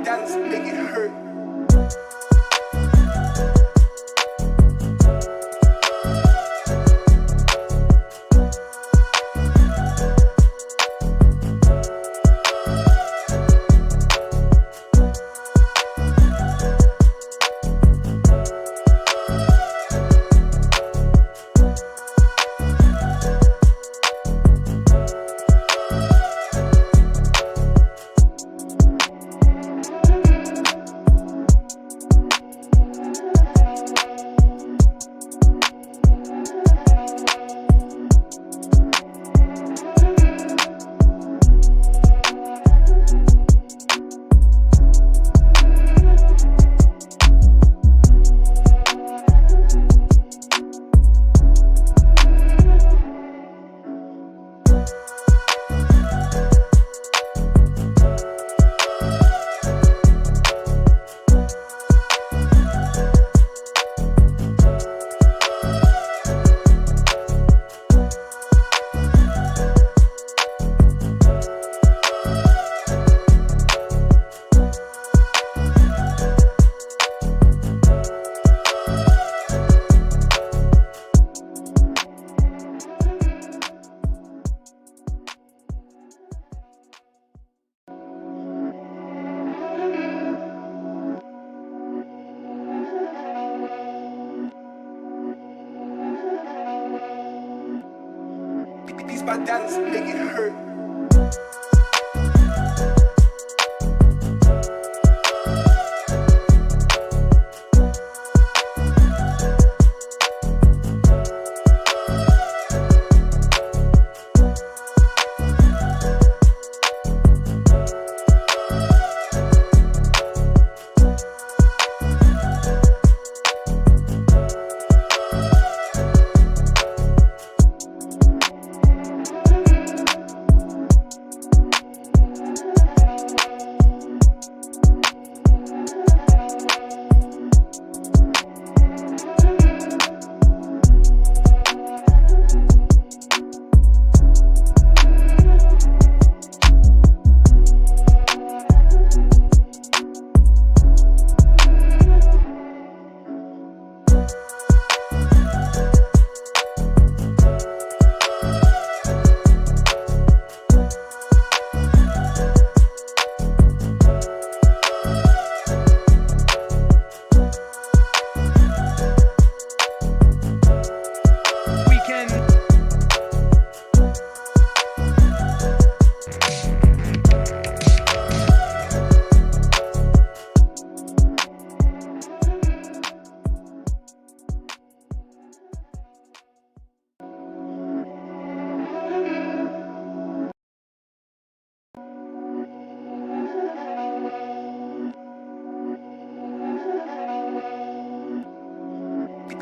dance, make it hurt. These my dance, make it hurt.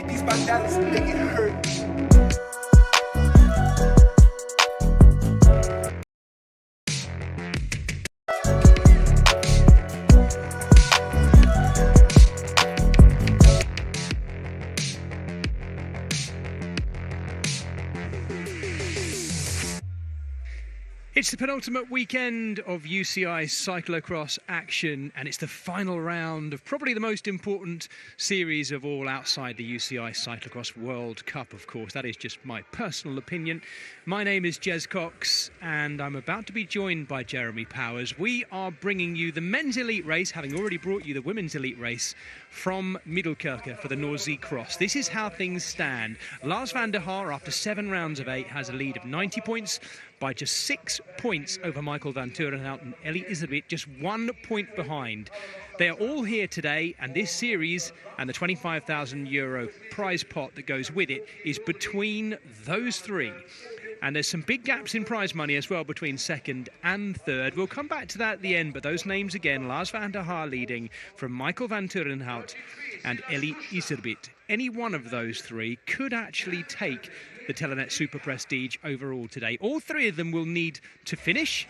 These my dance, make it hurt. It's the penultimate weekend of UCI Cyclocross action, and it's the final round of probably the most important series of all outside the UCI Cyclocross World Cup, of course. That is just my personal opinion. My name is Jez Cox, and I'm about to be joined by Jeremy Powers. We are bringing you the men's elite race, having already brought you the women's elite race from Middelkerke for the Noordzee Cross. This is how things stand. Lars van der Haar, after 7 rounds of 8, has a lead of 90 points by just 6 points over Michael van Turenhout, and Ellie Iserbyt just 1 point behind. They are all here today, and this series and the €25,000 prize pot that goes with it is between those three. And there's some big gaps in prize money as well between second and third. We'll come back to that at the end, but those names again: Lars van der Haar leading from Michael van Turenhout and Ellie Iserbyt. Any one of those three could actually take the Telenet Superprestige overall today. All three of them will need to finish,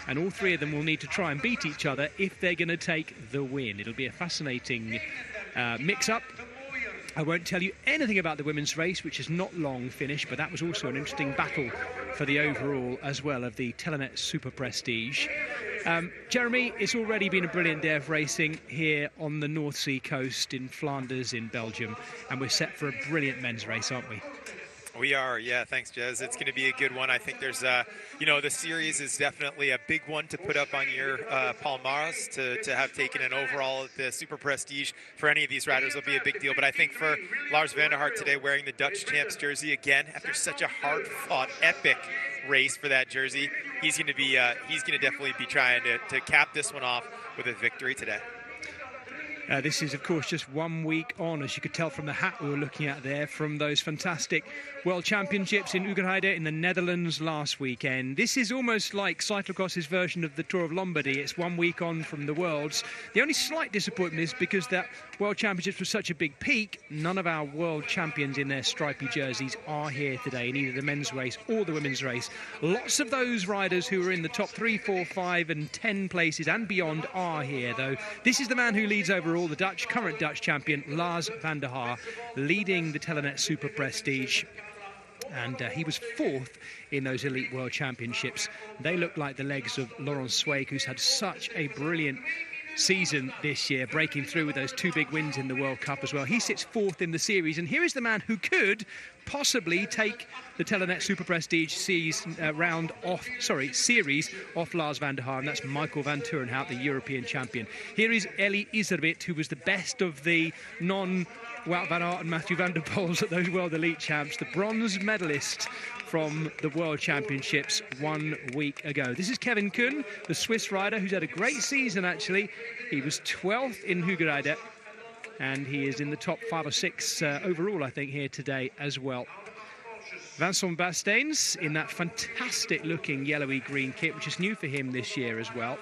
and all three of them will need to try and beat each other if they're going to take the win. It'll be a fascinating mix-up. I won't tell you anything about the women's race, which is not long finished, but that was also an interesting battle for the overall as well of the Telenet Superprestige. Jeremy, it's already been a brilliant day of racing here on the North Sea coast in Flanders in Belgium, and we're set for a brilliant men's race, aren't we? We are, yeah, thanks, Jez. It's going to be a good one. I think there's, the series is definitely a big one to put up on your palmares to have taken an overall at the Super Prestige. For any of these riders, will be a big deal. But I think for Lars van der Haar today, wearing the Dutch champs jersey again, after such a hard-fought, epic race for that jersey, he's going to definitely be trying to cap this one off with a victory today. This is, of course, just 1 week on, as you could tell from the hat we were looking at there, from those fantastic World Championships in Ugerheide in the Netherlands last weekend. This is almost like cyclocross's version of the Tour of Lombardy. It's 1 week on from the Worlds. The only slight disappointment is because that World Championships was such a big peak, none of our world champions in their stripy jerseys are here today in either the men's race or the women's race. Lots of those riders who are in the top 3, 4, 5 and 10 places and beyond are here, though. This is the man who leads overall, the current Dutch champion, Lars van der Haar, leading the Telenet Superprestige. And he was 4th in those Elite World Championships. They look like the legs of Laurent Sweig, who's had such a brilliant season this year, breaking through with those 2 big wins in the World Cup as well. He sits 4th in the series, and here is the man who could possibly take the Telenet Superprestige series off Lars van der Haar, and that's Michael van Turenhout, the European champion. Here is Ellie Iserbyt, who was the best of the Wout van Aert and Mathieu van der Poels at those World Elite Champs, the bronze medalist from the World Championships 1 week ago. This is Kevin Kuhn, the Swiss rider, who's had a great season, actually. He was 12th in Ugerheide, and he is in the top 5 or 6 overall, I think, here today as well. Vincent Bastains in that fantastic-looking yellowy-green kit, which is new for him this year as well.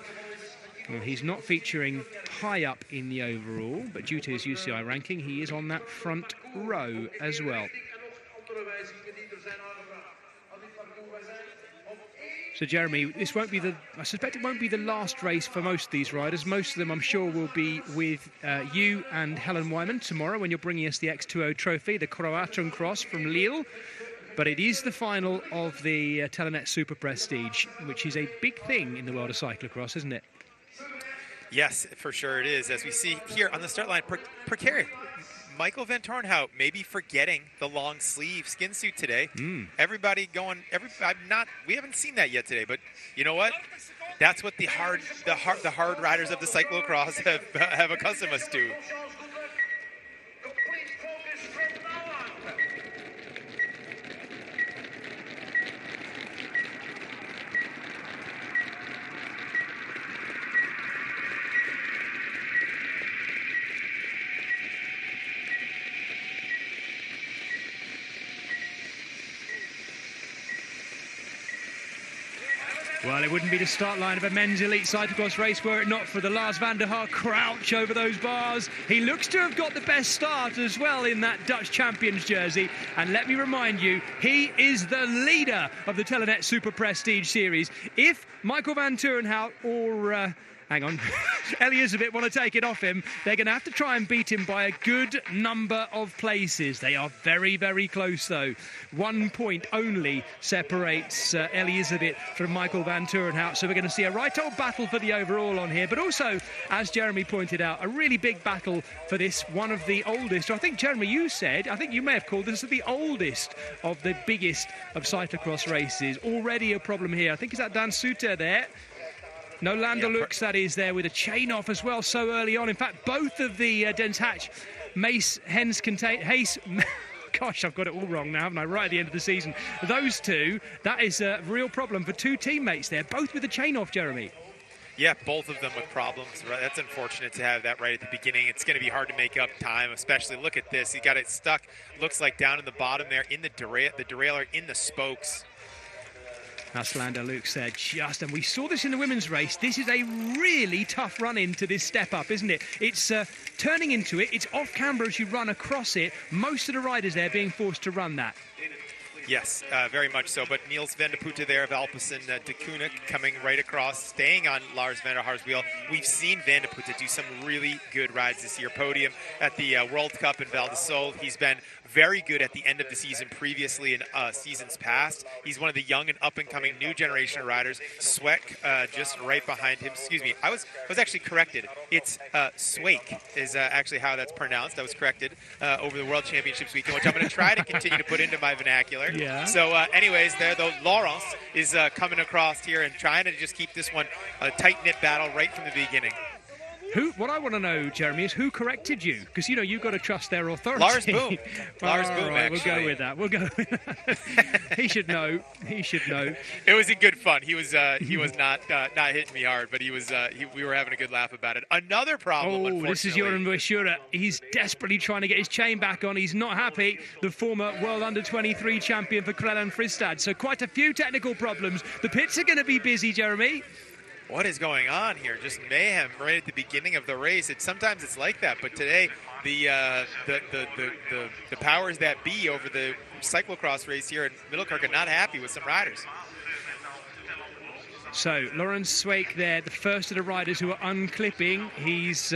Well, he's not featuring high up in the overall, but due to his UCI ranking, he is on that front row as well. So, Jeremy, this won't be I suspect it won't be the last race for most of these riders. Most of them, I'm sure, will be with you and Helen Wyman tomorrow when you're bringing us the X2O trophy, the Croatian Cross from Lille. But it is the final of the Telenet Superprestige, which is a big thing in the world of cyclocross, isn't it? Yes, for sure it is. As we see here on the start line, precarious. Michael van Turenhout maybe forgetting the long sleeve skin suit today. Everybody going. We haven't seen that yet today, but you know what? That's what the hard riders of the cyclocross have accustomed us to. Well, it wouldn't be the start line of a men's elite cyclocross race were it not for the Lars van der Haar crouch over those bars. He looks to have got the best start as well in that Dutch champions jersey. And let me remind you, he is the leader of the Telenet Superprestige series. If Michael van Turenhout or Ellie Iserbyt want to take it off him, they're going to have to try and beat him by a good number of places. They are very, very close, though. 1 point only separates Ellie Iserbyt from Michael van Turenhout. So we're going to see a right old battle for the overall on here. But also, as Jeremy pointed out, a really big battle for this, one of the oldest. I think, Jeremy, I think you may have called this the oldest of the biggest of cyclocross races. Already a problem here. I think, is that Dan Suter there? No Lander looks, that is, there with a chain off as well so early on. In fact, both of the Dens Hatch, Mace, Hayes, gosh, I've got it all wrong now, haven't I, right at the end of the season. Those two, that is a real problem for 2 teammates there, both with a chain off, Jeremy. Yeah, both of them with problems. Right? That's unfortunate to have that right at the beginning. It's going to be hard to make up time, especially look at this. He got it stuck, looks like down in the bottom there, in the derailleur, in the spokes. That's Lando Luke said, and we saw this in the women's race. This is a really tough run into this step up, isn't it? It's turning into it. It's off camber as you run across it. Most of the riders there being forced to run that. Yes, very much so. But Niels van de Putte there of Alpecin de Koenig coming right across, staying on Lars van der Haar's wheel. We've seen van de Putte do some really good rides this year. Podium at the World Cup in Val di Sole. He's been very good at the end of the season previously in seasons past. He's one of the young and up-and-coming new generation of riders. Sweck just right behind him. Excuse me, I was actually corrected. It's Sweik is actually how that's pronounced. I was corrected over the World Championships weekend, which I'm going to try to continue to put into my vernacular. Yeah. So anyways, there though, Laurence is coming across here and trying to just keep this one a tight-knit battle right from the beginning. What I want to know, Jeremy, is who corrected you? Because, you know, you've got to trust their authority. Lars Boom. Lars Boom, right, actually. We'll go with that. We'll go with that. He should know. He should know. It was in good fun. He was not hitting me hard, but we were having a good laugh about it. Another problem, unfortunately. This is Joran Buschura. He's desperately trying to get his chain back on. He's not happy. The former World Under-23 champion for Krellen Fristad. So quite a few technical problems. The pits are going to be busy, Jeremy. What is going on here? Just mayhem right at the beginning of the race. Sometimes it's like that, but today the powers that be over the cyclocross race here in Middelkerke are not happy with some riders. So Laurens Sweik there, the first of the riders who are unclipping. He's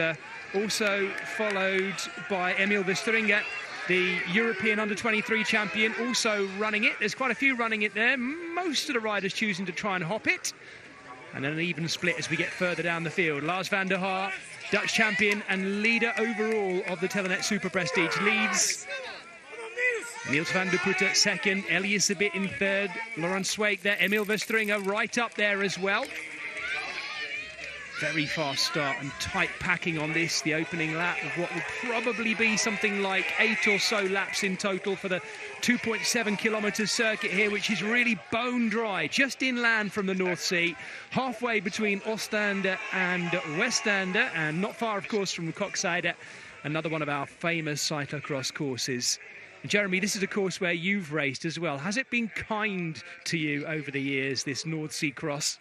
also followed by Emil Vistringa, the European Under-23 champion, also running it. There's quite a few running it there. Most of the riders choosing to try and hop it. And then an even split as we get further down the field. Lars van der Haar, Dutch champion and leader overall of the Telenet Superprestige, leads. Niels van der Putte second, Elias a bit in third, Laurens Sweik there, Emil Vestringa right up there as well. Very fast start and tight packing on this, the opening lap of what will probably be something like 8 or so laps in total for the 2.7 kilometre circuit here, which is really bone dry, just inland from the North Sea, halfway between Ostende and Westende, and not far, of course, from Kokzijde, another one of our famous cyclocross courses. And Jeremy, this is a course where you've raced as well. Has it been kind to you over the years, this North Sea cross?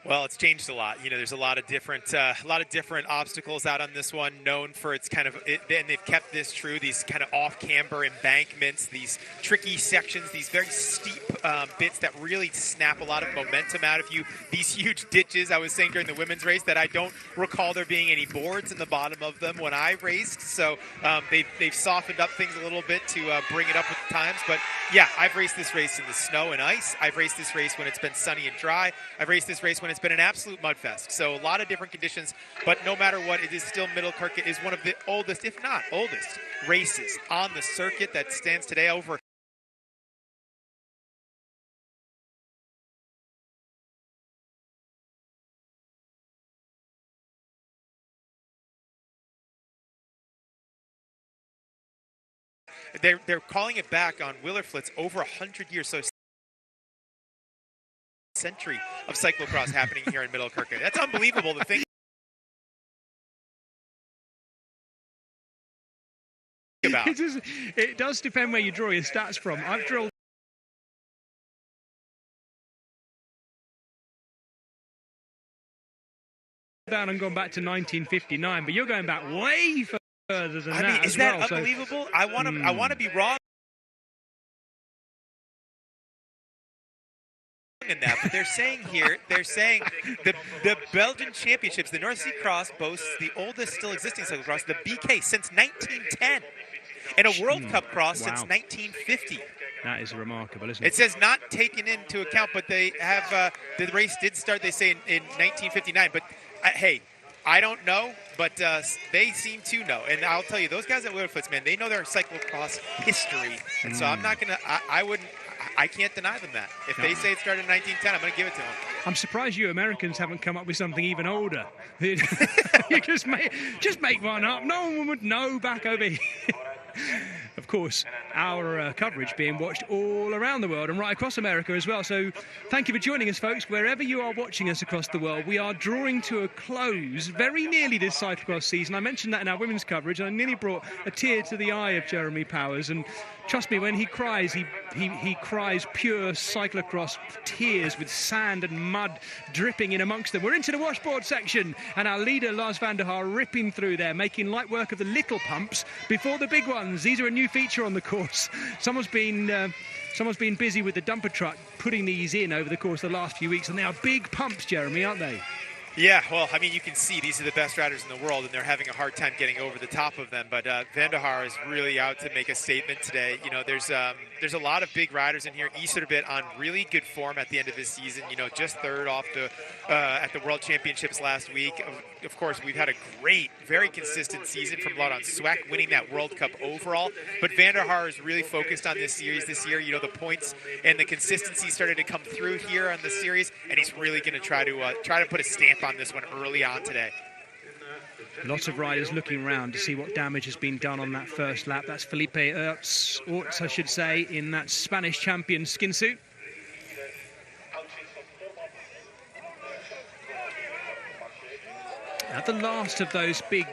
Well, it's changed a lot. You know, there's a lot of different obstacles out on this one, known for its kind of, and they've kept this true, these kind of off-camber embankments, these tricky sections, these very steep bits that really snap a lot of momentum out of you, these huge ditches. I was saying during the women's race that I don't recall there being any boards in the bottom of them when I raced, so they've softened up things a little bit to bring it up with the times. But yeah, I've raced this race in the snow and ice. I've raced this race when it's been sunny and dry. I've raced this race when it's been an absolute mudfest. So a lot of different conditions, but no matter what, it is still Middelkerke is one of the oldest, if not oldest, races on the circuit that stands today over. They're calling it back on Willerflits over 100 years. So century of cyclocross happening here in Middelkerke. That's unbelievable to think about. It does depend where you draw your stats from. I've drilled down and gone back to 1959, but you're going back way further than that. I mean, is that unbelievable? I want to be wrong in that, but they're saying the Belgian Championships, the North Sea Cross boasts the oldest still existing cyclocross, the BK, since 1910, and a World Cup cross since 1950. That is remarkable, isn't it? It says not taken into account, but they have the race did start, they say, in 1959. But hey, I don't know, but they seem to know. And I'll tell you, those guys at Willerflits, man, they know their cyclocross history. And so I'm not going to, I can't deny them that. If they say it started in 1910, I'm going to give it to them. I'm surprised you Americans haven't come up with something even older. You just make one up. No one would know back over here. Of course, our coverage being watched all around the world and right across America as well. So thank you for joining us, folks. Wherever you are watching us across the world, we are drawing to a close very nearly this cyclocross season. I mentioned that in our women's coverage, and I nearly brought a tear to the eye of Jeremy Powers. And trust me, when he cries, he cries pure cyclocross tears with sand and mud dripping in amongst them. We're into the washboard section, and our leader, Lars van der Haar, ripping through there, making light work of the little pumps before the big ones. These are a new feature on the course. Someone's been Someone's been busy with the dumper truck putting these in over the course of the last few weeks, and they are big pumps, Jeremy, aren't they? Yeah, well, I mean, you can see these are the best riders in the world, and they're having a hard time getting over the top of them. But Van der Haar is really out to make a statement today. You know, there's a lot of big riders in here. Iserbit on really good form at the end of his season. You know, just third off at the World Championships last week. Of course, we've had a great, very consistent season from Laurent Sweck, winning that World Cup overall. But Van der Haar is really focused on this series this year. You know, the points and the consistency started to come through here on the series, and he's really going to try to put a stamp on this one early on today. Lots of riders looking around to see what damage has been done on that first lap. That's Felipe Orts, I should say, in that Spanish champion skin suit. At the last of those big,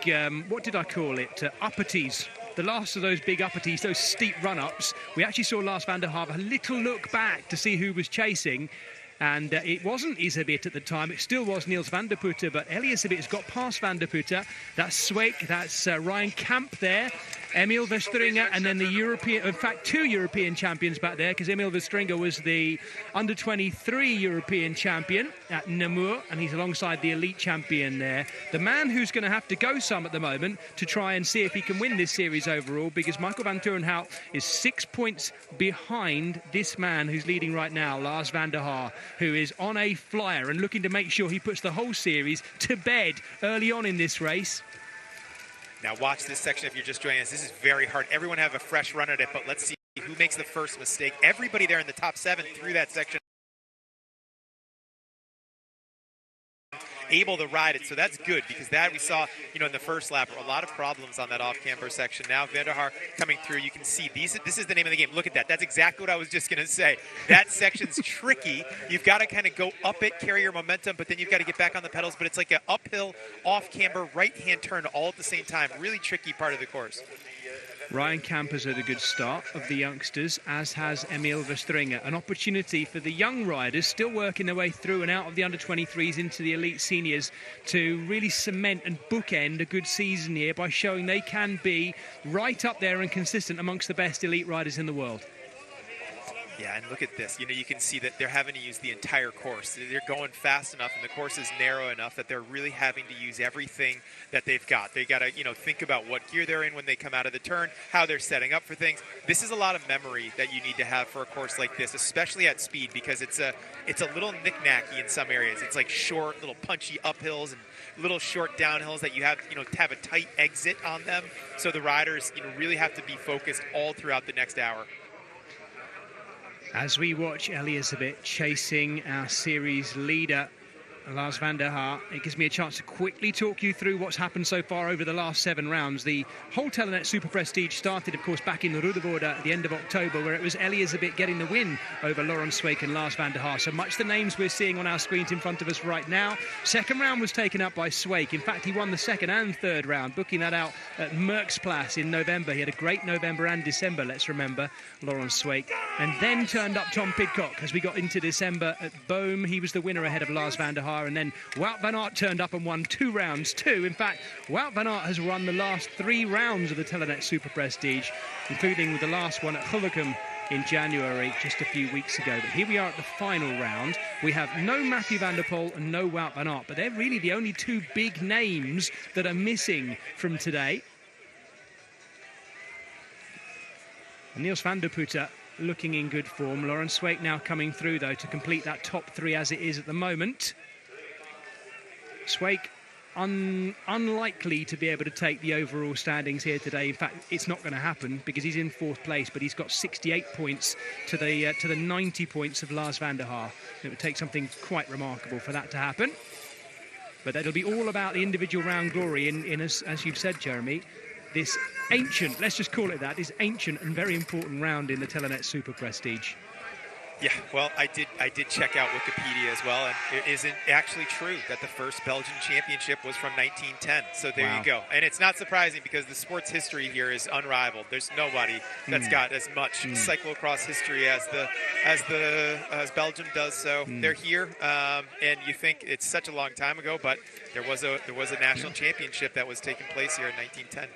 what did I call it, upperties. The last of those big upperties, those steep run-ups, we actually saw Lars van der Haar have a little look back to see who was chasing. And it wasn't Iserbit at the time. It still was Niels van der Putte, but Iserbit has got past van der Putte. That's Sweek, that's Ryan Kamp there, Emil Verstringer, and then the European, in fact, 2 European champions back there, because Emil Verstringer was the under-23 European champion at Namur, and he's alongside the elite champion there. The man who's going to have to go some at the moment to try and see if he can win this series overall, because Michael van Turenhout is 6 points behind this man who's leading right now, Lars van der Haar, who is on a flyer and looking to make sure he puts the whole series to bed early on in this race. Now watch this section if you're just joining us. This is very hard. Everyone have a fresh run at it, but let's see who makes the first mistake. Everybody there in the top 7 through that section able to ride it, so that's good, because that we saw, you know, in the first lap, a lot of problems on that off-camber section. Now Van der Haar coming through, you can see this is the name of the game. Look at that. That's exactly what I was just going to say. That section's tricky. You've got to kind of go up it, carry your momentum, but then you've got to get back on the pedals, but it's like an uphill, off-camber, right-hand turn all at the same time. Really tricky part of the course. Ryan Kamp has had a good start of the youngsters, as has Emil Verstringer. An opportunity for the young riders still working their way through and out of the under-23s into the elite seniors to really cement and bookend a good season here by showing they can be right up there and consistent amongst the best elite riders in the world. Yeah, and look at this. You know, you can see that they're having to use the entire course. They're going fast enough, and the course is narrow enough that they're really having to use everything that they've got. They got to, you know, think about what gear they're in when they come out of the turn, how they're setting up for things. This is a lot of memory that you need to have for a course like this, especially at speed, because it's a little knick-knacky in some areas. It's like short, little punchy uphills and little short downhills that you have, you know, to have a tight exit on them. So the riders, you know, really have to be focused all throughout the next hour. As we watch Iserbit chasing our series leader, Lars van der Haar, it gives me a chance to quickly talk you through what's happened so far over the last 7 rounds. The whole Telenet Superprestige started, of course, back in the Ruddervoorde at the end of October, where it was Iserbit getting the win over Laurent Sweek and Lars van der Haar. So much the names we're seeing on our screens in front of us right now. Second round was taken up by Sweek. In fact, he won the second and third round, booking that out at Merckxplas in November. He had a great November and December, let's remember, Laurent Sweek. And then turned up Tom Pidcock as we got into December at Boom. He was the winner ahead of Lars van der Haar. And then Wout van Aert turned up and won 2 rounds too. In fact, Wout van Aert has won the last 3 rounds of the Telenet Superprestige, including the last one at Gullicum in January just a few weeks ago. But here we are at the final round. We have no Mathieu van der Poel and no Wout van Aert, but they're really the only 2 big names that are missing from today. And Niels van der Putte looking in good form. Laurent Sweek now coming through, though, to complete that top 3 as it is at the moment. Sweek unlikely to be able to take the overall standings here today. In fact, it's not going to happen because he's in 4th place, but he's got 68 points to the 90 points of Lars van der Haar. It would take something quite remarkable for that to happen. But it'll be all about the individual round glory in as you've said, Jeremy, this ancient, let's just call it that, this ancient and very important round in the Telenet Superprestige. Yeah, well, I did check out Wikipedia as well, and it isn't actually true that the first Belgian championship was from 1910. So there you go. And it's not surprising because the sports history here is unrivaled. There's nobody that's got as much cyclocross history as Belgium does. So they're here, and you think it's such a long time ago, but there was a national championship that was taking place here in 1910.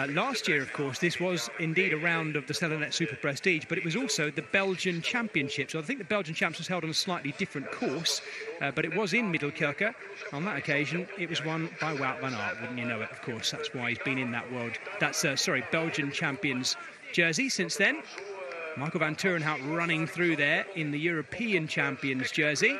Last year, of course, this was indeed a round of the Telenet Superprestige, but it was also the Belgian Championship. So I think the Belgian Champs was held on a slightly different course, but it was in Middelkerke. On that occasion, it was won by Wout van Aert, wouldn't you know it, of course. That's why he's been in that Belgian Champions jersey since then. Michael van Turenhout running through there in the European Champions jersey.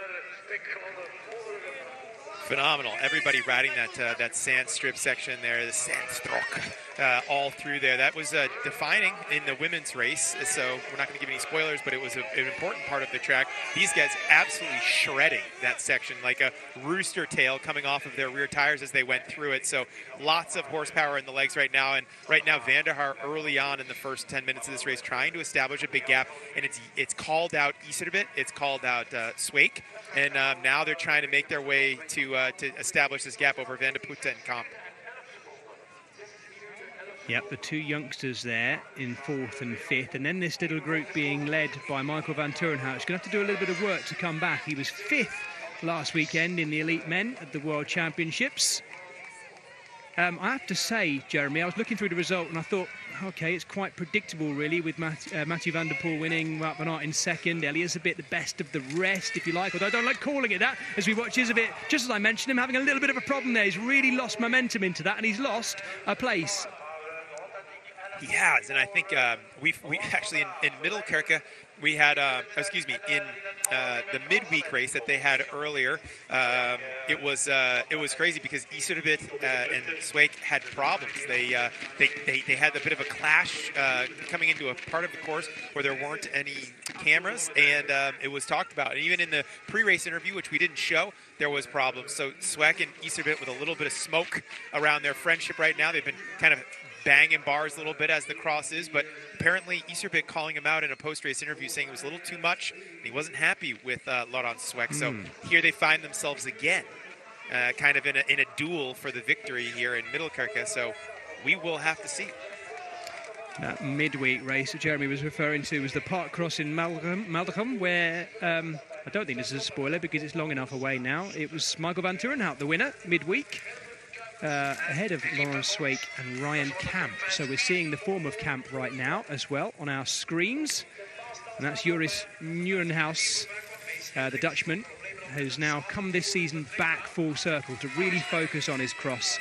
Phenomenal. Everybody riding that sand strip section there, the Sandstrook, all through there. That was defining in the women's race, so we're not going to give any spoilers, but it was an important part of the track. These guys absolutely shredding that section like a rooster tail coming off of their rear tires as they went through it. So lots of horsepower in the legs right now. And right now, Van der Haar early on in the first 10 minutes of this race trying to establish a big gap, and it's called out Iserbyt, it's called out Sweeck, and now they're trying to make their way to establish this gap over Van der Putte and Kamp. Yep, the two youngsters there in 4th and 5th, and then this little group being led by Michael van Turenhout. He's going to have to do a little bit of work to come back. He was 5th last weekend in the elite men at the World Championships. I have to say, Jeremy, I was looking through the result and I thought, okay, it's quite predictable really, with Mathieu van der Poel winning, Wout van Aert in second, Iserbyt the best of the rest, if you like, although I don't like calling it that, as we watch Iserbyt, just as I mentioned him, having a little bit of a problem there. He's really lost momentum into that, and he's lost a place. He has, and I think we actually in Middelkerke, we had, in the midweek race that they had earlier, it was crazy because Iserbyt and Sweeck had problems. They had a bit of a clash coming into a part of the course where there weren't any cameras, and it was talked about. And even in the pre-race interview, which we didn't show, there was problems. So Sweeck and Iserbyt with a little bit of smoke around their friendship right now. They've been kind of banging bars a little bit as the cross is, but apparently Iserbyt calling him out in a post-race interview saying it was a little too much, and he wasn't happy with Laurent Sweeck. So here they find themselves again, kind of in a duel for the victory here in Middelkerke. So we will have to see. That midweek race that Jeremy was referring to was the Park Cross in Maldegem, where I don't think this is a spoiler because it's long enough away now. It was Michael van Turenhout, the winner, midweek. Ahead of Laurent Sweeck and Ryan Kamp. So we're seeing the form of Kamp right now as well on our screens. And that's Joris Nieuwenhuis, the Dutchman, who's now come this season back full circle to really focus on his cross,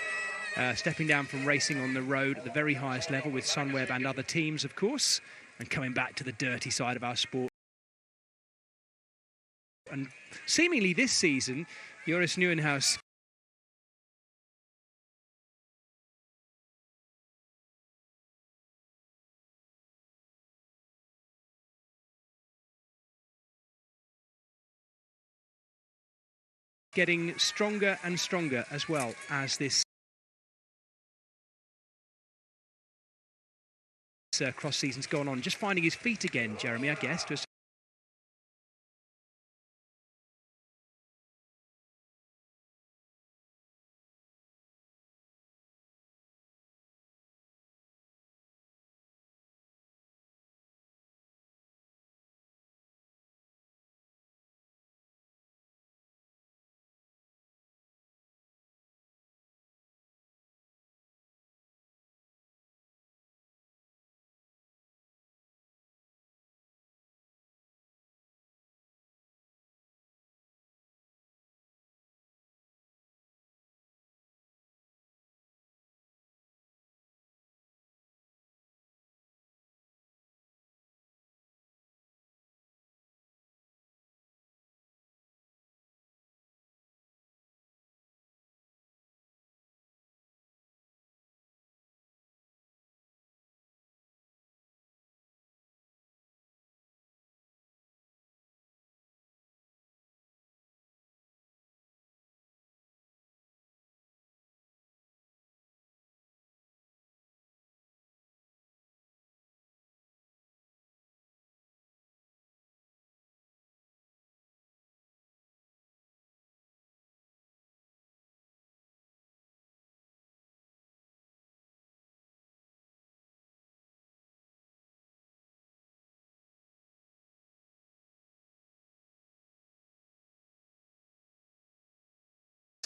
stepping down from racing on the road at the very highest level with Sunweb and other teams, of course, and coming back to the dirty side of our sport. And seemingly this season, Joris Nieuwenhuis getting stronger and stronger as well as this cross season's gone on. Just finding his feet again, Jeremy, I guess, to a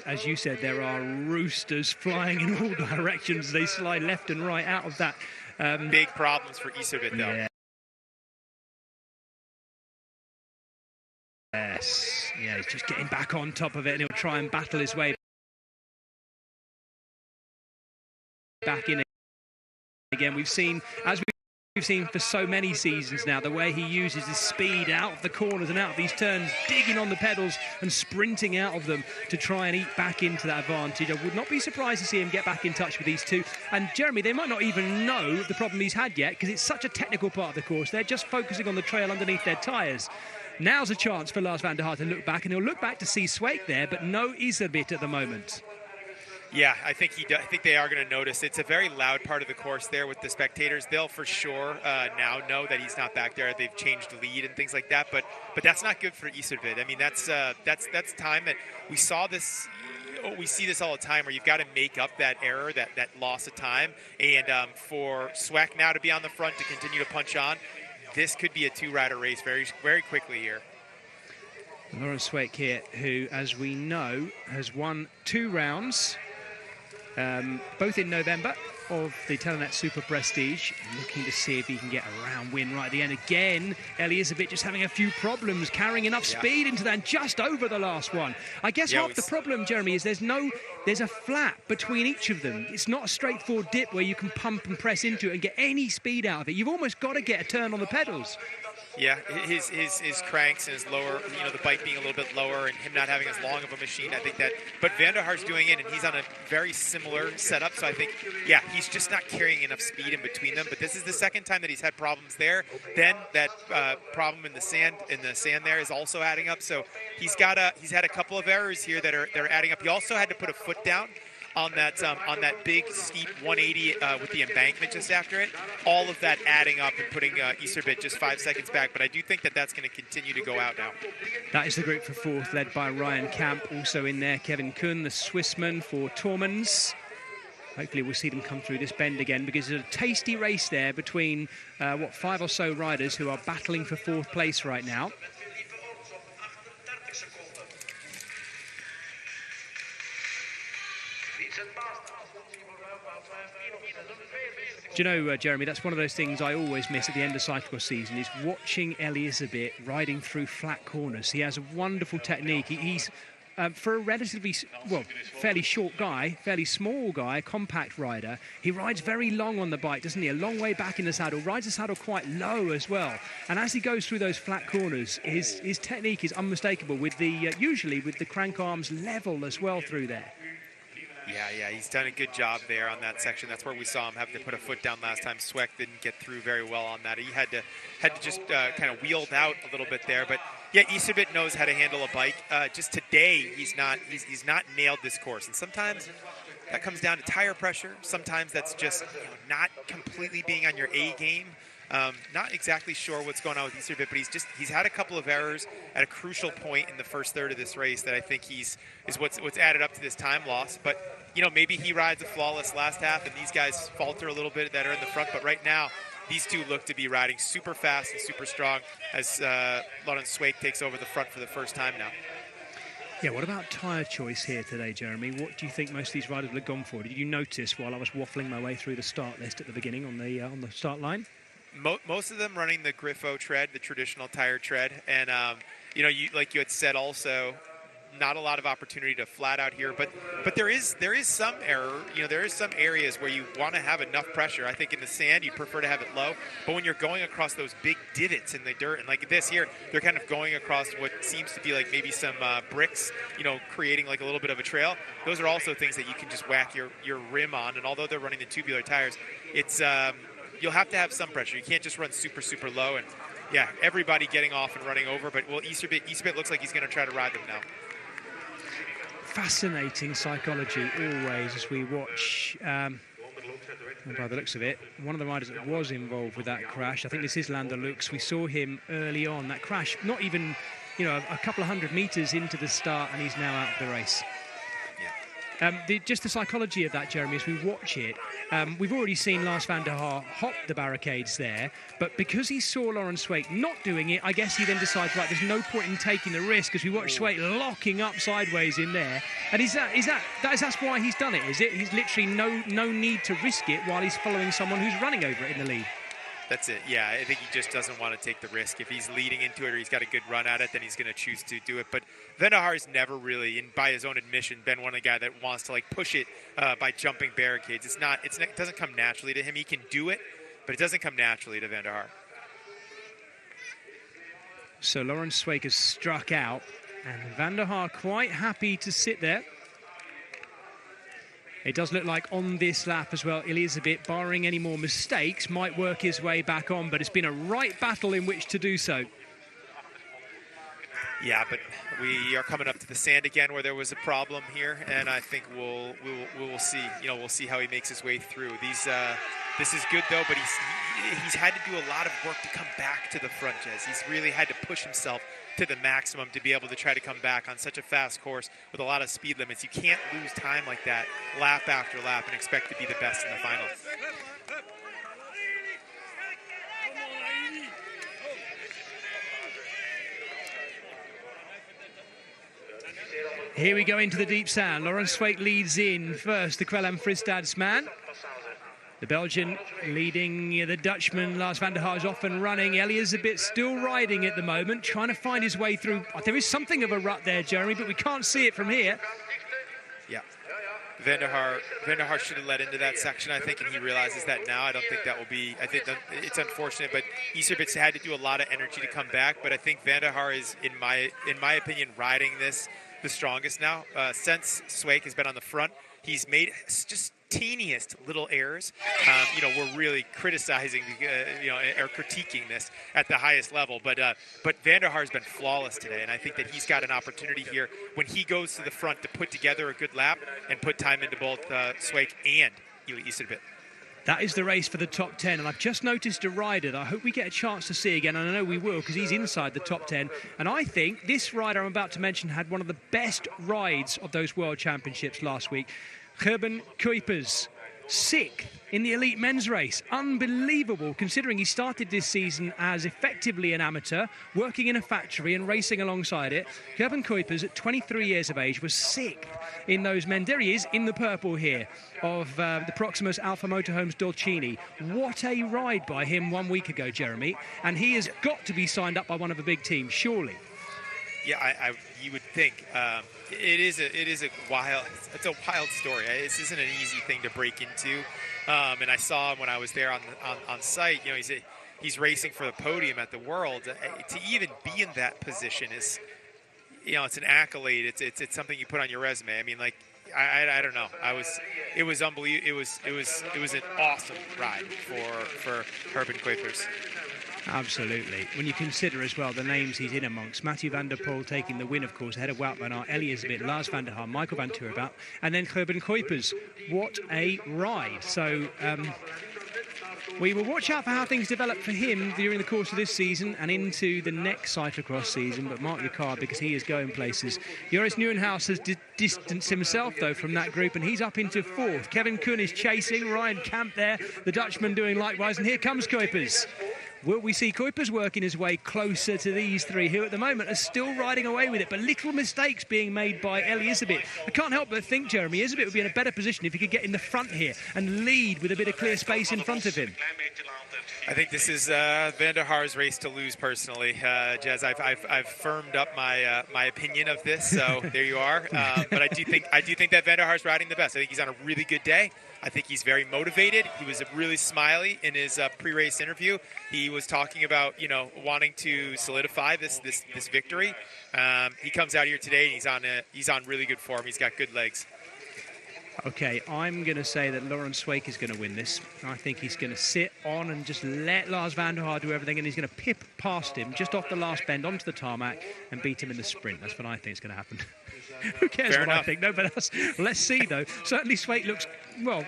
as you said, there are roosters flying in all directions. They slide left and right out of that. Big problems for Iserbyt, though. Yeah. Yes, yeah, he's just getting back on top of it, and he'll try and battle his way back in again. We've seen, as we've seen for so many seasons now, the way he uses his speed out of the corners and out of these turns, digging on the pedals and sprinting out of them to try and eat back into that advantage. I would not be surprised to see him get back in touch with these two. And Jeremy, they might not even know the problem he's had yet, because it's such a technical part of the course. They're just focusing on the trail underneath their tyres. Now's a chance for Lars van der Haar to look back, and he'll look back to see Sweek there, but no Iserbyt at the moment. Yeah, I think they are going to notice. It's a very loud part of the course there with the spectators. They'll for sure now know that he's not back there. They've changed the lead and things like that, but that's not good for Iserbyt. I mean, that's time that we saw this. We see this all the time, where you've got to make up that error, that loss of time, and for Sweek now to be on the front to continue to punch on. This could be a two-rider race very, very quickly here. Laurens Sweek here, who, as we know, has won 2 rounds, both in November, of the Telenet Superprestige, looking to see if he can get a round win right at the end. Again, Iserbyt just having a few problems, carrying enough speed into that, and just over the last one. I guess half the problem, Jeremy, is there's a flat between each of them. It's not a straightforward dip where you can pump and press into it and get any speed out of it. You've almost got to get a turn on the pedals. Yeah, his cranks and his lower, the bike being a little bit lower and him not having as long of a machine, I think that, but van der Haar's doing it, and he's on a very similar setup, so I think, yeah, he's just not carrying enough speed in between them, but this is the second time that he's had problems there. Then that problem in the sand there is also adding up, so he's had a couple of errors here that are adding up. He also had to put a foot down on that big steep 180 with the embankment just after it. All of that adding up and putting Iserbyt just 5 seconds back, but I do think that that's going to continue to go out now. That is the group for fourth, led by Ryan Kamp. Also in there, Kevin Kuhn, the Swissman, for Tormans. Hopefully we'll see them come through this bend again, because there's a tasty race there between 5 or so riders who are battling for fourth place right now. Do you know, Jeremy, that's one of those things I always miss at the end of cyclocross season, is watching Iserbyt riding through flat corners. He has a wonderful technique. He's, for a relatively, fairly short guy, fairly small guy, compact rider, he rides very long on the bike, doesn't he? A long way back in the saddle, rides the saddle quite low as well. And as he goes through those flat corners, his technique is unmistakable, with the usually with the crank arms level as well through there. Yeah, he's done a good job there on that section. That's where we saw him having to put a foot down last time. Sweek didn't get through very well on that. He had to just kind of wheeled out a little bit there. But yeah, Iserbyt knows how to handle a bike. Just today, he's not nailed this course. And sometimes that comes down to tire pressure. Sometimes that's just not completely being on your A game. Not exactly sure what's going on with Iserbyt, but he's had a couple of errors at a crucial point in the first third of this race that I think is what's added up to this time loss. But maybe he rides a flawless last half, and these guys falter a little bit that are in the front. But right now, these two look to be riding super fast and super strong as Laurens Sweek takes over the front for the first time now. Yeah, what about tyre choice here today, Jeremy? What do you think most of these riders would have gone for? Did you notice while I was waffling my way through the start list at the beginning on the start line? Most of them running the Griffo tread, the traditional tire tread, and like you had said also, not a lot of opportunity to flat out here, but there is some error. There is some areas where you want to have enough pressure. I think in the sand you prefer to have it low, but when you're going across those big divots in the dirt, and like this here, they're kind of going across what seems to be like maybe some bricks, creating like a little bit of a trail. Those are also things that you can just whack your rim on, and although they're running the tubular tires, it's you'll have to have some pressure. You can't just run super, super low. And yeah, everybody getting off and running over. But Iserbyt looks like he's going to try to ride them now. Fascinating psychology always as we watch. And by the looks of it, one of the riders that was involved with that crash, I think this is Lander Lux. We saw him early on. That crash, not even, a couple of 100 meters into the start, and he's now out of the race. Just the psychology of that, Jeremy, as we watch it, we've already seen Lars van der Haar hop the barricades there, but because he saw Laurens Sweeck not doing it, I guess he then decides, right, there's no point in taking the risk, because we watch Sweeck locking up sideways in there. And that's why he's done it, is it? He's literally no need to risk it while he's following someone who's running over it in the lead. That's it. Yeah, I think he just doesn't want to take the risk. If he's leading into it or he's got a good run at it, then he's going to choose to do it. But Van der Haar's never really, and by his own admission, been one of the guys that wants to like push it by jumping barricades. It doesn't come naturally to him. He can do it, but it doesn't come naturally to Van der Haar. So Laurens Sweeck has struck out, and Van der Haar quite happy to sit there. It does look like on this lap as well, Elizabeth, barring any more mistakes, might work his way back on, but it's been a right battle in which to do so. Yeah, but we are coming up to the sand again where there was a problem here, and I think we'll see. We'll see how he makes his way through. This is good though, but he's had to do a lot of work to come back to the front, Jez. He's really had to push himself to the maximum to be able to try to come back on such a fast course with a lot of speed limits. You can't lose time like that lap after lap and expect to be the best in the final. Here we go into the deep sand. Laurens Sweeck leads in first, the Kwellam-Fristads man. The Belgian leading the Dutchman. Lars van der Haar is off and running. Elizabeth still riding at the moment, trying to find his way through. There is something of a rut there, Jeremy, but we can't see it from here. Yeah. Van der Haar should have led into that section, I think, and he realizes that now. I don't think that will be. I think it's unfortunate, but Iservitz had to do a lot of energy to come back. But I think Van der Haar is, in my opinion, riding this the strongest now. Since Sweeck has been on the front, he's made just teeniest little errors. We're really criticizing, or critiquing this at the highest level. But Van der Haar's been flawless today, and I think that he's got an opportunity here when he goes to the front to put together a good lap and put time into both Sweeck and Eli Iserbyt. That is the race for the top 10, and I've just noticed a rider that I hope we get a chance to see again, and I know we will because he's inside the top 10. And I think this rider I'm about to mention had one of the best rides of those World Championships last week. Gerben Kuipers, sixth in the elite men's race. Unbelievable, considering he started this season as effectively an amateur, working in a factory and racing alongside it. Gerben Kuipers, at 23 years of age, was sixth in those men. There he is, in the purple here, of the Proximus Alpha Motorhomes Dolcini. What a ride by him 1 week ago, Jeremy. And he has got to be signed up by one of a big team, surely. Yeah, you would think. It's a wild story. This isn't an easy thing to break into. And I saw him when I was there on site. He's racing for the podium at the World. To even be in that position is, it's an accolade. It's something you put on your resume. I mean, like, I don't know. It was unbelievable. It was an awesome ride for Gerben Kuipers. Absolutely. When you consider as well the names he's in amongst, Mathieu van der Poel taking the win, of course, ahead of Wout van Aert, Elizabeth, Lars van der Haar, Michael van Turenhout, and then Gerben Kuipers. What a ride. So we will watch out for how things develop for him during the course of this season and into the next cyclocross season, but mark your card because he is going places. Joris Nieuwenhuis has distanced himself, though, from that group, and he's up into fourth. Kevin Kuhn is chasing, Ryan Kamp there, the Dutchman doing likewise, and here comes Kuipers. Will we see Kuipers working his way closer to these three who at the moment are still riding away with it, but little mistakes being made by Elizabeth. I can't help but think, Jeremy, Elizabeth would be in a better position if he could get in the front here and lead with a bit of clear space in front of him. I think this is Van der Haar's race to lose personally. Jez, I've firmed up my opinion of this, so there you are. But I do think that Van der Haar's riding the best. I think he's on a really good day. I think he's very motivated. He was really smiley in his pre-race interview. He was talking about, wanting to solidify this victory. He comes out here today and he's on really good form. He's got good legs. Okay, I'm going to say that Laurens Sweeck is going to win this. I think he's going to sit on and just let Lars van der Haar do everything, and he's going to pip past him just off the last bend onto the tarmac and beat him in the sprint. That's what I think is going to happen. Who cares Fair what enough. I think? No, but let's see, though. Certainly Sweeck looks, well,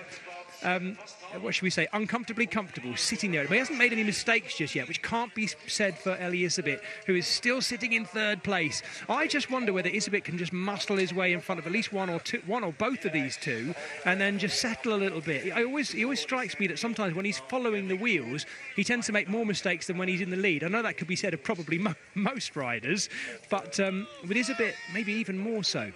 what should we say, uncomfortably comfortable, sitting there. But he hasn't made any mistakes just yet, which can't be said for Eliasabet, who is still sitting in third place. I just wonder whether Isabet can just muscle his way in front of at least one or both of these two, and then just settle a little bit. He always strikes me that sometimes when he's following the wheels, he tends to make more mistakes than when he's in the lead. I know that could be said of probably most riders, but with Isabet, maybe even more so.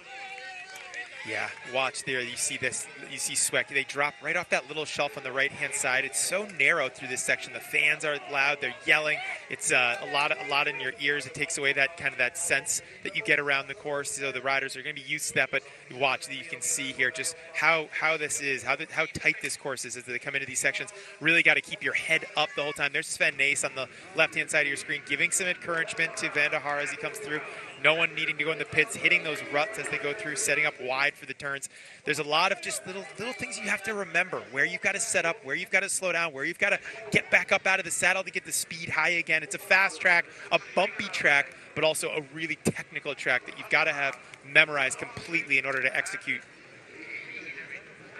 Yeah, watch there. You see this. You see Sweck. They drop right off that little shelf on the right-hand side. It's so narrow through this section. The fans are loud. They're yelling. It's a lot in your ears. It takes away that kind of that sense that you get around the course. So the riders are going to be used to that. But you watch. You can see here just how this is, how tight this course is as they come into these sections. Really got to keep your head up the whole time. There's Sven Nys on the left-hand side of your screen giving some encouragement to Van der Haar as he comes through. No one needing to go in the pits, hitting those ruts as they go through, setting up wide for the turns. There's a lot of just little things you have to remember, where you've got to set up, where you've got to slow down, where you've got to get back up out of the saddle to get the speed high again. It's a fast track, a bumpy track, but also a really technical track that you've got to have memorized completely in order to execute.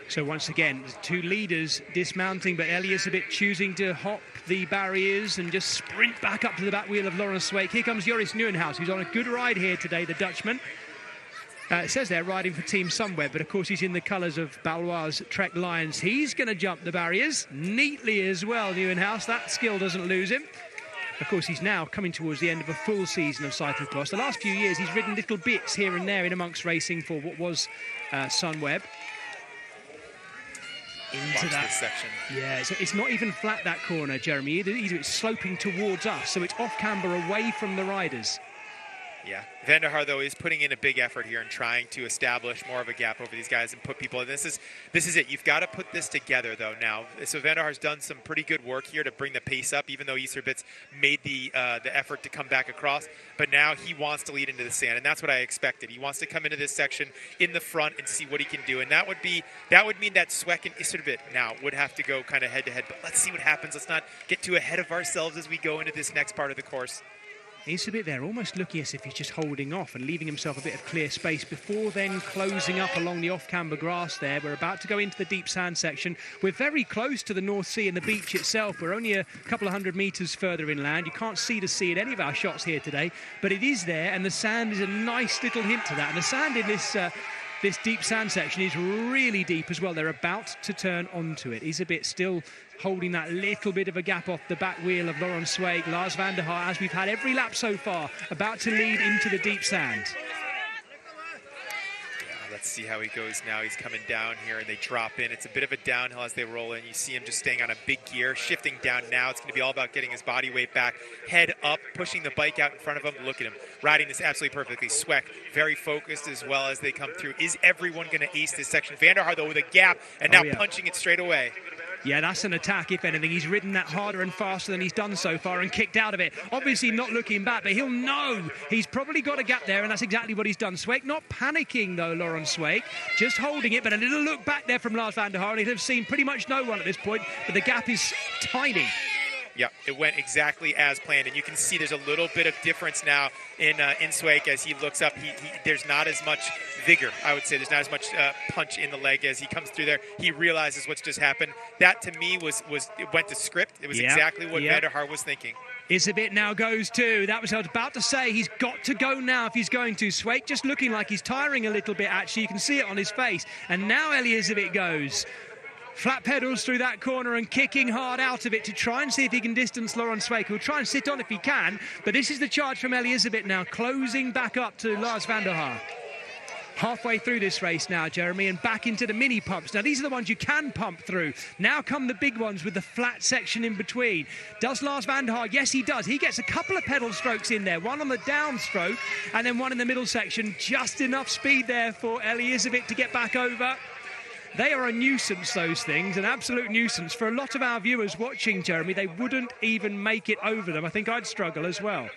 So once again, the two leaders dismounting, but Eliasabet choosing to hop the barriers and just sprint back up to the back wheel of Laurens Sweeck. Here comes Joris Nieuwenhuis, who's on a good ride here today, the Dutchman. It says they're riding for Team Sunweb, but of course he's in the colours of Balois Trek Lions. He's going to jump the barriers neatly as well, Nieuwenhuis. That skill doesn't lose him. Of course, he's now coming towards the end of a full season of cyclocross. The last few years, he's ridden little bits here and there in amongst racing for what was Sunweb. Into that section. Yeah, it's not even flat, that corner, Jeremy. It's sloping towards us, so it's off camber away from the riders. Yeah, Van der Haar, though, is putting in a big effort here and trying to establish more of a gap over these guys and put people in. This is it. You've got to put this together, though, now. So Van der Haar's done some pretty good work here to bring the pace up, even though Isabet's made the effort to come back across. But now he wants to lead into the sand, and that's what I expected. He wants to come into this section in the front and see what he can do, and that would mean that Sweck and Isabet now would have to go kind of head-to-head. But let's see what happens. Let's not get too ahead of ourselves as we go into this next part of the course. Isabet there, almost looking as if he's just holding off and leaving himself a bit of clear space before then closing up along the off-camber grass there. We're about to go into the deep sand section. We're very close to the North Sea and the beach itself. We're only a couple of 100 metres further inland. You can't see the sea in any of our shots here today, but it is there, and the sand is a nice little hint to that. And the sand in this deep sand section is really deep as well. They're about to turn onto it. Isabet still holding that little bit of a gap off the back wheel of Laurens Sweeck. Lars van der Haar, as we've had every lap so far, about to lead into the deep sand. Let's see how he goes now. He's coming down here, and they drop in. It's a bit of a downhill as they roll in. You see him just staying on a big gear, shifting down now. It's going to be all about getting his body weight back, head up, pushing the bike out in front of him. Look at him, riding this absolutely perfectly. Sweeck, very focused as well as they come through. Is everyone going to ace this section? Van der Haar, though, with a gap, and now punching it straight away. Yeah, that's an attack, if anything. He's ridden that harder and faster than he's done so far and kicked out of it. Obviously not looking back, but he'll know he's probably got a gap there, and that's exactly what he's done. Sweeck not panicking, though, Laurens Sweeck, just holding it, but a little look back there from Lars van der Haar, and he'd have seen pretty much no one at this point, but the gap is tiny. Yeah, it went exactly as planned, and you can see there's a little bit of difference now in Sweeck as he looks up. There's not as much vigor, I would say. There's not as much punch in the leg as he comes through there. He realizes what's just happened. That, to me, it went to script. It was exactly what Van der Haar was thinking. Isabet now goes too. That was what I was about to say. He's got to go now if he's going to. Sweeck just looking like he's tiring a little bit, actually. You can see it on his face. And now Isabet goes. Flat pedals through that corner and kicking hard out of it to try and see if he can distance Laurens Sweeck. He'll try and sit on if he can, but this is the charge from Isabet now, closing back up to Lars van der Haar. Halfway through this race now, Jeremy, and back into the mini pumps. Now, these are the ones you can pump through. Now come the big ones with the flat section in between. Does Lars van der Haar? Yes, he does. He gets a couple of pedal strokes in there, one on the downstroke and then one in the middle section. Just enough speed there for Isabet to get back over. They are a nuisance, those things, an absolute nuisance. For a lot of our viewers watching, Jeremy, they wouldn't even make it over them. I think I'd struggle as well.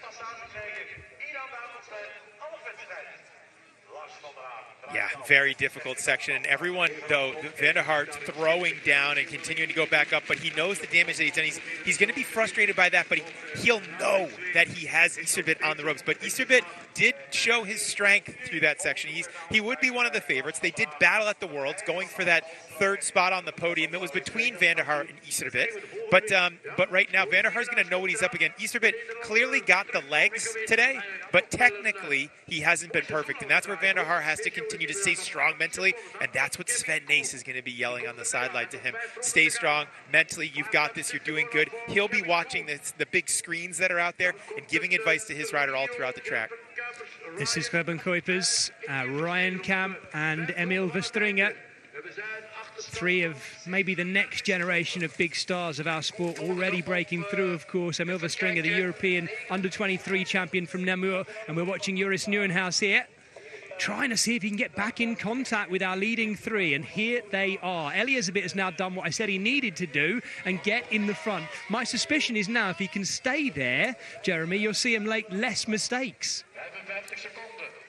Yeah, very difficult section. And everyone, though, Van der Haar throwing down and continuing to go back up, but he knows the damage that he's done. He's going to be frustrated by that, but he'll know that he has Isabet on the ropes. But Isabet did show his strength through that section. He would be one of the favorites. They did battle at the Worlds, going for that third spot on the podium. It was between Van der Haar and Iserbyt. But right now, Van der Haar's going to know what he's up against. Iserbyt clearly got the legs today, but technically he hasn't been perfect. And that's where Van der Haar has to continue to stay strong mentally. And that's what Sven Nys is going to be yelling on the sideline to him. Stay strong mentally. You've got this. You're doing good. He'll be watching the big screens that are out there and giving advice to his rider all throughout the track. This is Gerben Kuipers, Ryan Kamp and Emil Verstringer. Three of maybe the next generation of big stars of our sport already breaking through, of course. Emil Verstringer, the European under-23 champion from Namur. And we're watching Joris Nieuwenhuis here, trying to see if he can get back in contact with our leading three. And here they are. Elisabeth has now done what I said he needed to do and get in the front. My suspicion is now if he can stay there, Jeremy, you'll see him make less mistakes.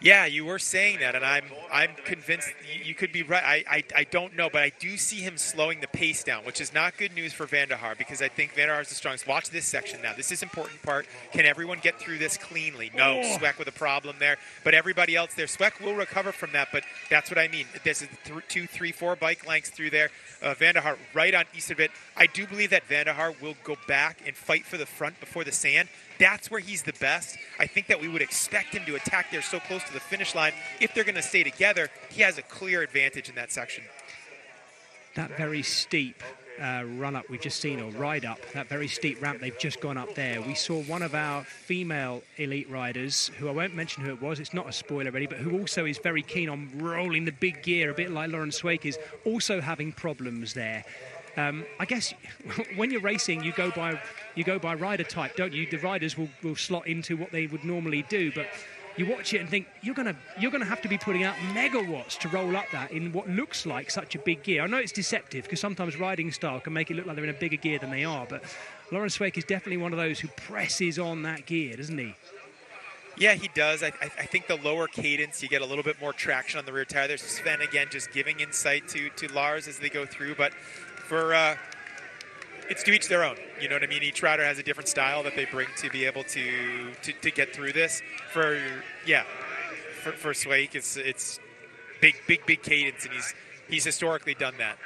Yeah, you were saying that, and I'm convinced you could be right. I don't know, but I do see him slowing the pace down, which is not good news for Van der Haar, because I think Van der Haar is the strongest. Watch this section now. This is important part. Can everyone get through this cleanly? No, Sweck with a problem there, but everybody else there. Sweck will recover from that, but that's what I mean. This is 2, 3, 4 bike lengths through there. Van der Haar right on Iserbyt. I do believe that Van der Haar will go back and fight for the front before the sand. That's where he's the best. I think that we would expect him to attack there so close to the finish line. If they're going to stay together, he has a clear advantage in that section. That very steep run-up we've just seen, or ride-up, that very steep ramp they've just gone up there. We saw one of our female elite riders, who I won't mention who it was, it's not a spoiler really, but who also is very keen on rolling the big gear, a bit like Lauren Sweek is, also having problems there. I guess when you're racing, you go by rider type, don't you? The riders will slot into what they would normally do, but you watch it and think you're gonna have to be putting out megawatts to roll up that in what looks like such a big gear. I know it's deceptive because sometimes riding style can make it look like they're in a bigger gear than they are, but Lauren Sweek is definitely one of those who presses on that gear, doesn't he? Yeah, he does. I think the lower cadence, you get a little bit more traction on the rear tire. There's Sven again just giving insight to Lars as they go through, but it's to each their own. You know what I mean? Each rider has a different style that they bring to be able to get through this. For Sweek, it's big cadence, and he's historically done that.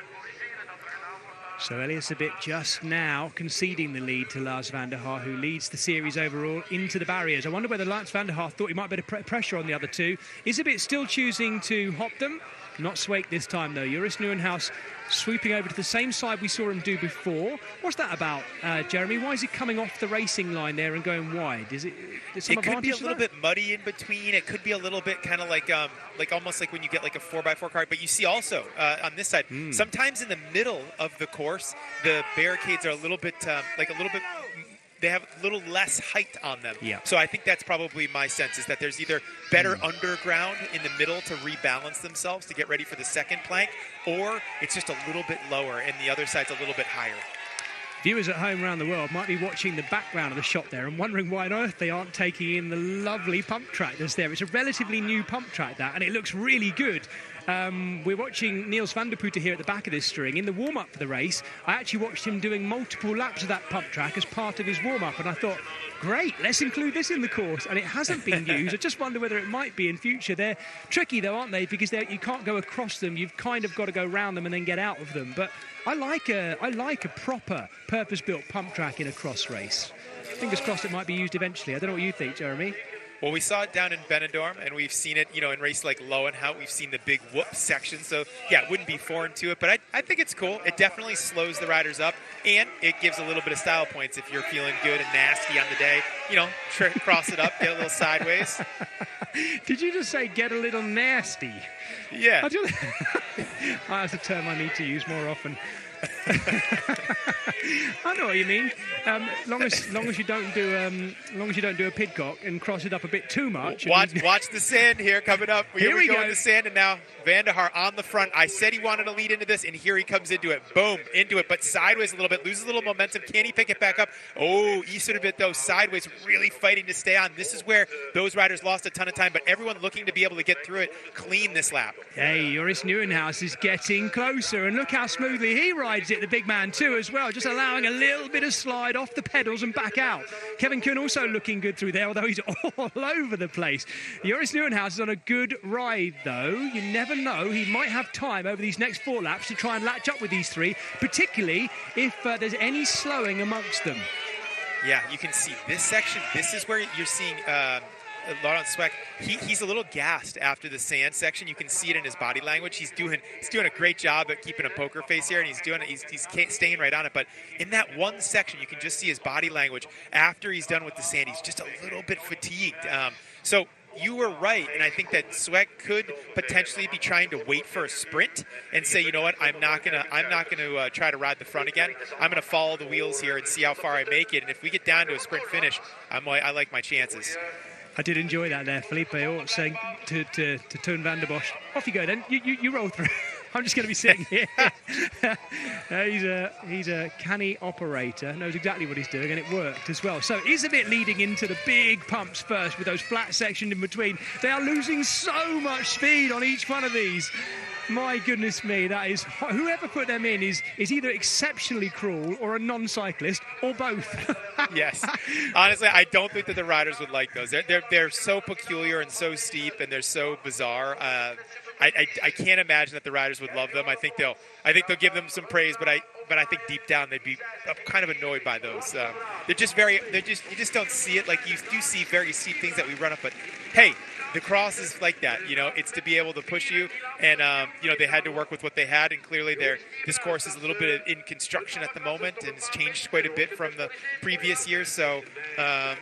So Elisabeth just now conceding the lead to Lars van der Haar, who leads the series overall into the barriers. I wonder whether Lars van der Haar thought he might be able to pressure on the other two. Iserbyt still choosing to hop them. Not Sweek this time, though. Joris Nieuwenhuis swooping over to the same side we saw him do before. What's that about, Jeremy? Why is he coming off the racing line there and going wide? Is it some It could be a little there? bit muddy in between. It could be a little bit kind of like almost like when you get like a 4x4 car. But you see also on this side, sometimes in the middle of the course, the barricades are a little bit they have a little less height on them. Yeah. So I think that's probably my sense, is that there's either better underground in the middle to rebalance themselves to get ready for the second plank, or it's just a little bit lower and the other side's a little bit higher. Viewers at home around the world might be watching the background of the shot there and wondering why on earth they aren't taking in the lovely pump track that's there. It's a relatively new pump track, that, and it looks really good. We're watching Niels van der Putte here at the back of this string. In the warm-up for the race, I actually watched him doing multiple laps of that pump track as part of his warm-up, and I thought, great, let's include this in the course. And it hasn't been used. I just wonder whether it might be in future. They're tricky, though, aren't they? Because you can't go across them. You've kind of got to go around them and then get out of them. But I like a proper, purpose-built pump track in a cross race. Fingers crossed it might be used eventually. I don't know what you think, Jeremy. Well, we saw it down in Benidorm, and we've seen it, in races like Lowenhout. We've seen the big whoop section. So, yeah, it wouldn't be foreign to it. But I think it's cool. It definitely slows the riders up, and it gives a little bit of style points if you're feeling good and nasty on the day. Cross it up, get a little sideways. Did you just say get a little nasty? Yeah. That's a term I need to use more often. I know what you mean. Long as you don't do a pidcock and cross it up a bit too much. Watch the sand here coming up. Here we go in the sand, and now Van der Haar on the front. I said he wanted to lead into this, and here he comes into it. Boom, into it, but sideways a little bit. Loses a little momentum. Can he pick it back up? Oh, Iserbyt though sideways, really fighting to stay on. This is where those riders lost a ton of time, but everyone looking to be able to get through it clean this lap. Hey, Joris Nieuwenhuis is getting closer, and look how smoothly he rides rides it, the big man too as well, just allowing a little bit of slide off the pedals and back out. Kevin Kuhn also looking good through there, although he's all over the place. Joris Nieuwenhuis is on a good ride though. You never know, he might have time over these next 4 laps to try and latch up with these 3, particularly if there's any slowing amongst them. Yeah, you can see this section. This is where you're seeing Laurent Sweeck. He's a little gassed after the sand section. You can see it in his body language. He's doing a great job at keeping a poker face here, and he's staying right on it. But in that one section, you can just see his body language after he's done with the sand. He's just a little bit fatigued. So you were right, and I think that Sweeck could potentially be trying to wait for a sprint and say, you know what, I'm not gonna try to ride the front again. I'm gonna follow the wheels here and see how far I make it. And if we get down to a sprint finish, I like my chances. I did enjoy that there, Felipe, saying to Toon van der Bosch, off you go then, you roll through. I'm just going to be sitting here. He's a canny operator, knows exactly what he's doing, and it worked as well. So he's a bit leading into the big pumps first with those flat sections in between. They are losing so much speed on each one of these. My goodness me, that is, whoever put them in is either exceptionally cruel or a non-cyclist or both. Yes. Honestly, I don't think that the riders would like those. They're so peculiar and so steep, and they're so bizarre. I can't imagine that the riders would love them. I think they'll give them some praise, but I think deep down they'd be kind of annoyed by those. You just don't see it. Like, you do see very steep things that we run up, but hey, the cross is like that, you know. It's to be able to push you, and they had to work with what they had, and clearly this course is a little bit in construction at the moment, and it's changed quite a bit from the previous years. So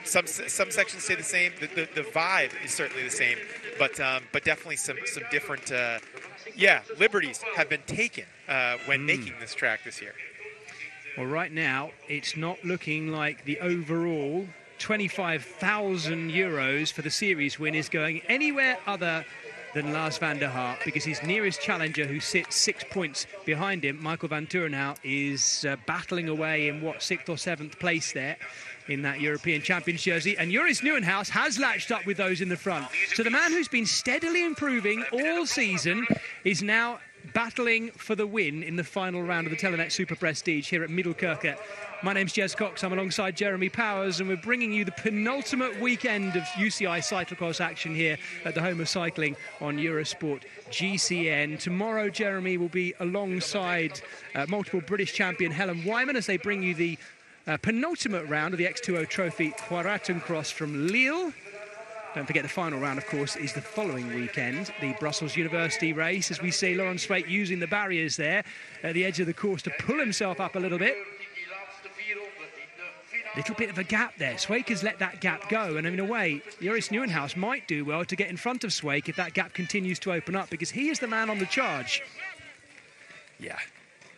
some sections stay the same. The vibe is certainly the same, but definitely some different liberties have been taken when making this track this year. Well, right now it's not looking like the overall 25,000 euros for the series win is going anywhere other than Lars van der Haar, because his nearest challenger, who sits 6 points behind him, Michael van Turenhout, is battling away in 6th or 7th place there in that European Champions jersey. And Joris Nieuwenhuis has latched up with those in the front. So the man who's been steadily improving all season is now battling for the win in the final round of the Telenet Superprestige here at Middelkerke. My name's Jez Cox. I'm alongside Jeremy Powers, and we're bringing you the penultimate weekend of UCI Cyclocross action here at the home of cycling on Eurosport GCN. Tomorrow, Jeremy will be alongside multiple British champion Helen Wyman as they bring you the penultimate round of the X2O Trophy Cross from Lille. Don't forget the final round, of course, is the following weekend, the Brussels University race, as we see Laurent Sweeck using the barriers there at the edge of the course to pull himself up a little bit. Little bit of a gap there. Sweeck has let that gap go, and in a way, Joris Nieuwenhuis might do well to get in front of Sweeck if that gap continues to open up, because he is the man on the charge. Yeah.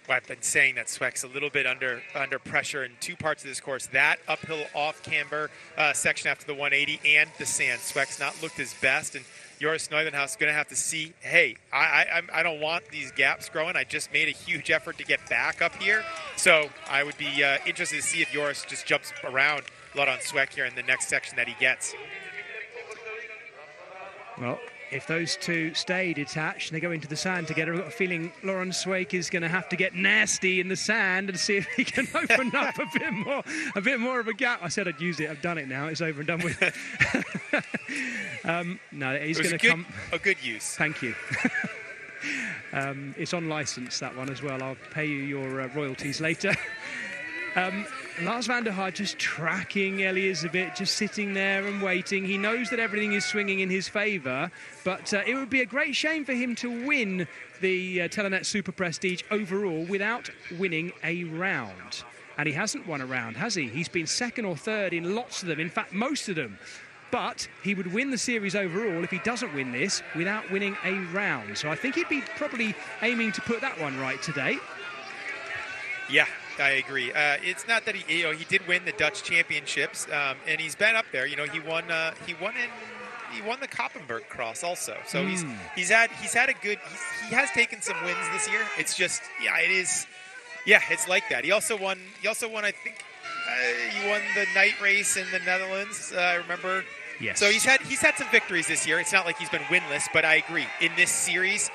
Well, I've been saying that Sweeck's a little bit under pressure in 2 parts of this course. That uphill off-camber section after the 180 and the sand. Sweeck's not looked his best, and Joris Nieuwenhuis is going to have to see, hey, I don't want these gaps growing. I just made a huge effort to get back up here. So I would be interested to see if Joris just jumps around Laurent Sweeck here in the next section that he gets. Well, if those two stay detached and they go into the sand together, I've got a feeling Laurent Sweeck is going to have to get nasty in the sand and see if he can open up a bit more of a gap. I said I'd use it. I've done it now. It's over and done with. No, he's going to come. A good use. Thank you. It's on license, that one as well. I'll pay you your royalties later. Lars van der Haar just tracking Elias a bit, just sitting there and waiting. He knows that everything is swinging in his favour, but it would be a great shame for him to win the Telenet Superprestige overall without winning a round. And he hasn't won a round, has he? He's been second or third in lots of them, in fact, most of them. But he would win the series overall if he doesn't win this without winning a round. So I think he'd be probably aiming to put that one right today. Yeah. I agree. It's not that he did win the Dutch championships, and he's been up there. You know, he won the Koppenberg Cross also. So he has taken some wins this year. It's just, it's like that. He also won. I think he won the night race in the Netherlands. I remember. Yes. So he's had some victories this year. It's not like he's been winless, but I agree. In this series,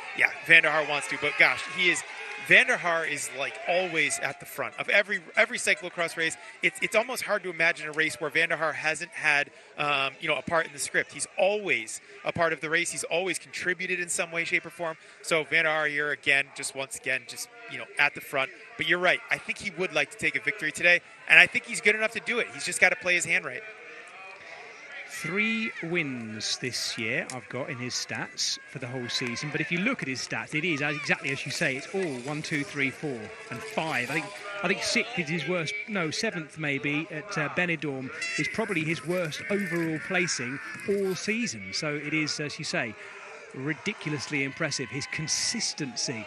Van der Haar wants to, but gosh, he is Van der Haar is like always at the front of every cyclocross race. It's almost hard to imagine a race where Van der Haar hasn't had a part in the script. He's always a part of the race. He's always contributed in some way, shape, or form. So Van der Haar here again, once again, at the front. But you're right. I think he would like to take a victory today, and I think he's good enough to do it. He's just got to play his hand right. 3 wins this year I've got in his stats for the whole season, but if you look at his stats, it is exactly as you say. It's all 1, 2, 3, 4, and 5. I think 6th is his worst. No, 7th maybe at Benidorm is probably his worst overall placing all season. So it is, as you say, ridiculously impressive. His consistency,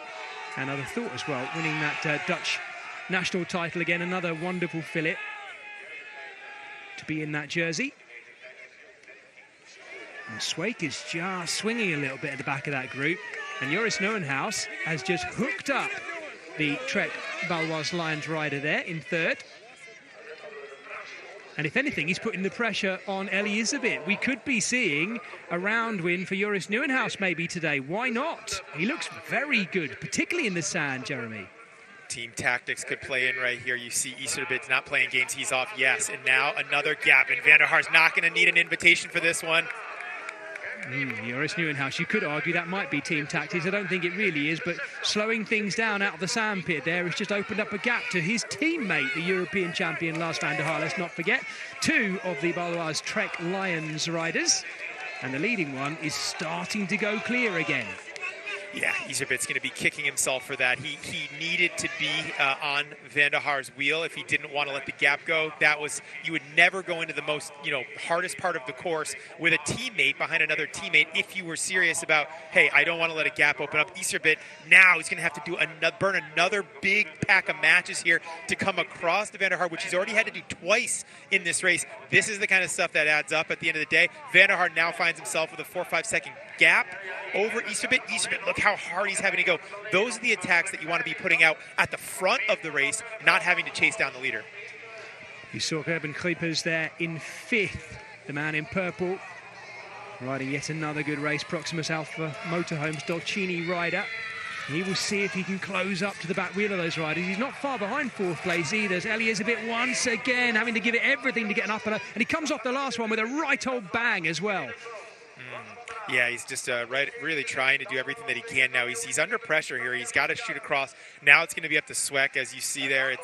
and I'd have thought as well, winning that Dutch national title again, another wonderful fillet to be in that jersey. And Sweek is just swinging a little bit at the back of that group. And Joris Nieuwenhuis has just hooked up the Trek Baloise Lions rider there in 3rd. And if anything, he's putting the pressure on Elisabeth. We could be seeing a round win for Joris Nieuwenhuis maybe today. Why not? He looks very good, particularly in the sand, Jeremy. Team tactics could play in right here. You see Iserbyt not playing games. He's off, yes. And now another gap. And Van der Haar's not going to need an invitation for this one. Joris Nieuwenhuis, you could argue that might be team tactics. I don't think it really is, but slowing things down out of the sandpit there has just opened up a gap to his teammate, the European champion Lars van der Haar. Let's not forget, 2 of the Baloise Trek Lions riders, and the leading one is starting to go clear again. Yeah, Iserbyt's going to be kicking himself for that. He needed to be on Van der Haar's wheel if he didn't want to let the gap go. You would never go into the most, hardest part of the course with a teammate behind another teammate if you were serious about, hey, I don't want to let a gap open up. Iserbyt now he's going to have to burn another big pack of matches here to come across to Van der Haar, which he's already had to do twice in this race. This is the kind of stuff that adds up at the end of the day. Van der Haar now finds himself with a 4 or 5 second gap over Iserbyt. Iserbyt, look how hard he's having to go. Those are the attacks that you want to be putting out at the front of the race, not having to chase down the leader. You saw Gerben Kliepers there in 5th, the man in purple, riding yet another good race. Proximus Alpha Motorhomes Dolcini rider. He will see if he can close up to the back wheel of those riders. He's not far behind 4th place either. Elisabeth once again having to give it everything to get an upper, and he comes off the last one with a right old bang as well. Yeah, he's just really trying to do everything that he can now. He's under pressure here. He's got to shoot across. Now it's going to be up to Sweek, as you see there.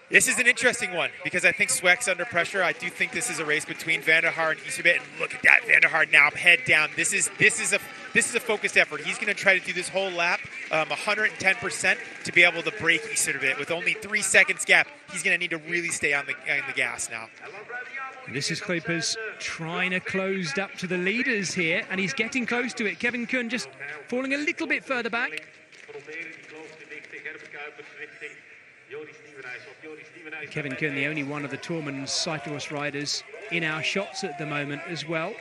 This is an interesting one because I think Sweek's under pressure. I do think this is a race between Van der Haar and Iserbyt. And look at that, Van der Haar now head down. This is a focused effort. He's going to try to do this whole lap 110% to be able to break Iserbyt with only 3 seconds gap. He's going to need to really stay on the gas now. This is Kliepers trying to close up to the leaders here, and he's getting close to it. Kevin Kuhn just falling a little bit further back. Kevin Kuhn, the only one of the Tourman cyclocross riders in our shots at the moment as well.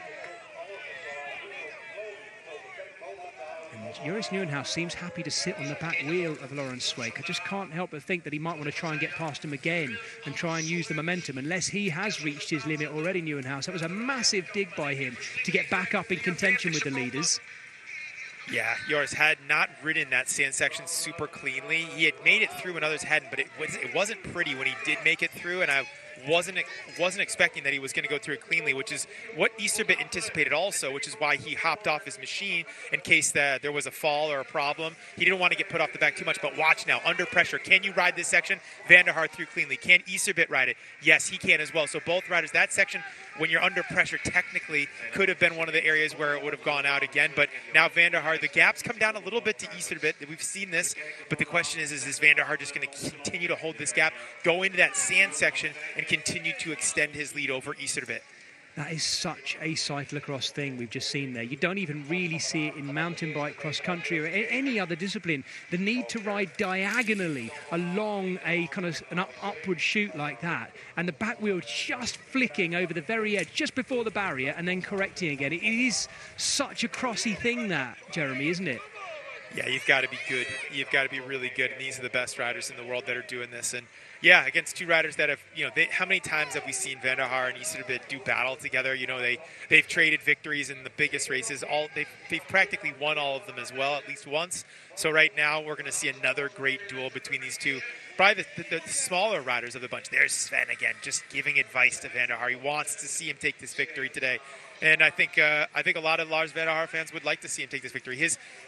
And Joris Nieuwenhuis seems happy to sit on the back wheel of Laurens Sweek. I just can't help but think that he might want to try and get past him again and try and use the momentum, unless he has reached his limit already, Nieuwenhuis. That was a massive dig by him to get back up in contention with the leaders. Yeah, Joris had not ridden that sand section super cleanly. He had made it through when others hadn't, but it wasn't pretty when he did make it through, and I wasn't expecting that he was going to go through it cleanly, which is what Iserbyt anticipated also, which is why he hopped off his machine in case there was a fall or a problem. He didn't want to get put off the back too much, but watch now, under pressure. Can you ride this section? Van der Haar through cleanly. Can Iserbyt ride it? Yes, he can as well. So both riders, that section, when you're under pressure, technically could have been one of the areas where it would have gone out again. But now Van der Haar, the gaps come down a little bit to Iserbyt. We've seen this, but the question is Van der Haar just going to continue to hold this gap, go into that sand section, and continue to extend his lead over Iserbyt? That is such a cyclocross thing we've just seen there. You don't even really see it in mountain bike, cross country, or any other discipline. The need to ride diagonally along a kind of an upward shoot like that, and the back wheel just flicking over the very edge just before the barrier and then correcting again. It is such a crossy thing, that, Jeremy, isn't it? Yeah, you've got to be good. You've got to be really good, and these are the best riders in the world that are doing this. And yeah, against two riders that have, how many times have we seen Van der Haar and Iserbyt do battle together? They've traded victories in the biggest races. They've practically won all of them as well, at least once. So right now we're going to see another great duel between these two. Probably the smaller riders of the bunch. There's Sven again, just giving advice to Van der Haar. He wants to see him take this victory today. And I think a lot of Lars Van der Haar fans would like to see him take this victory.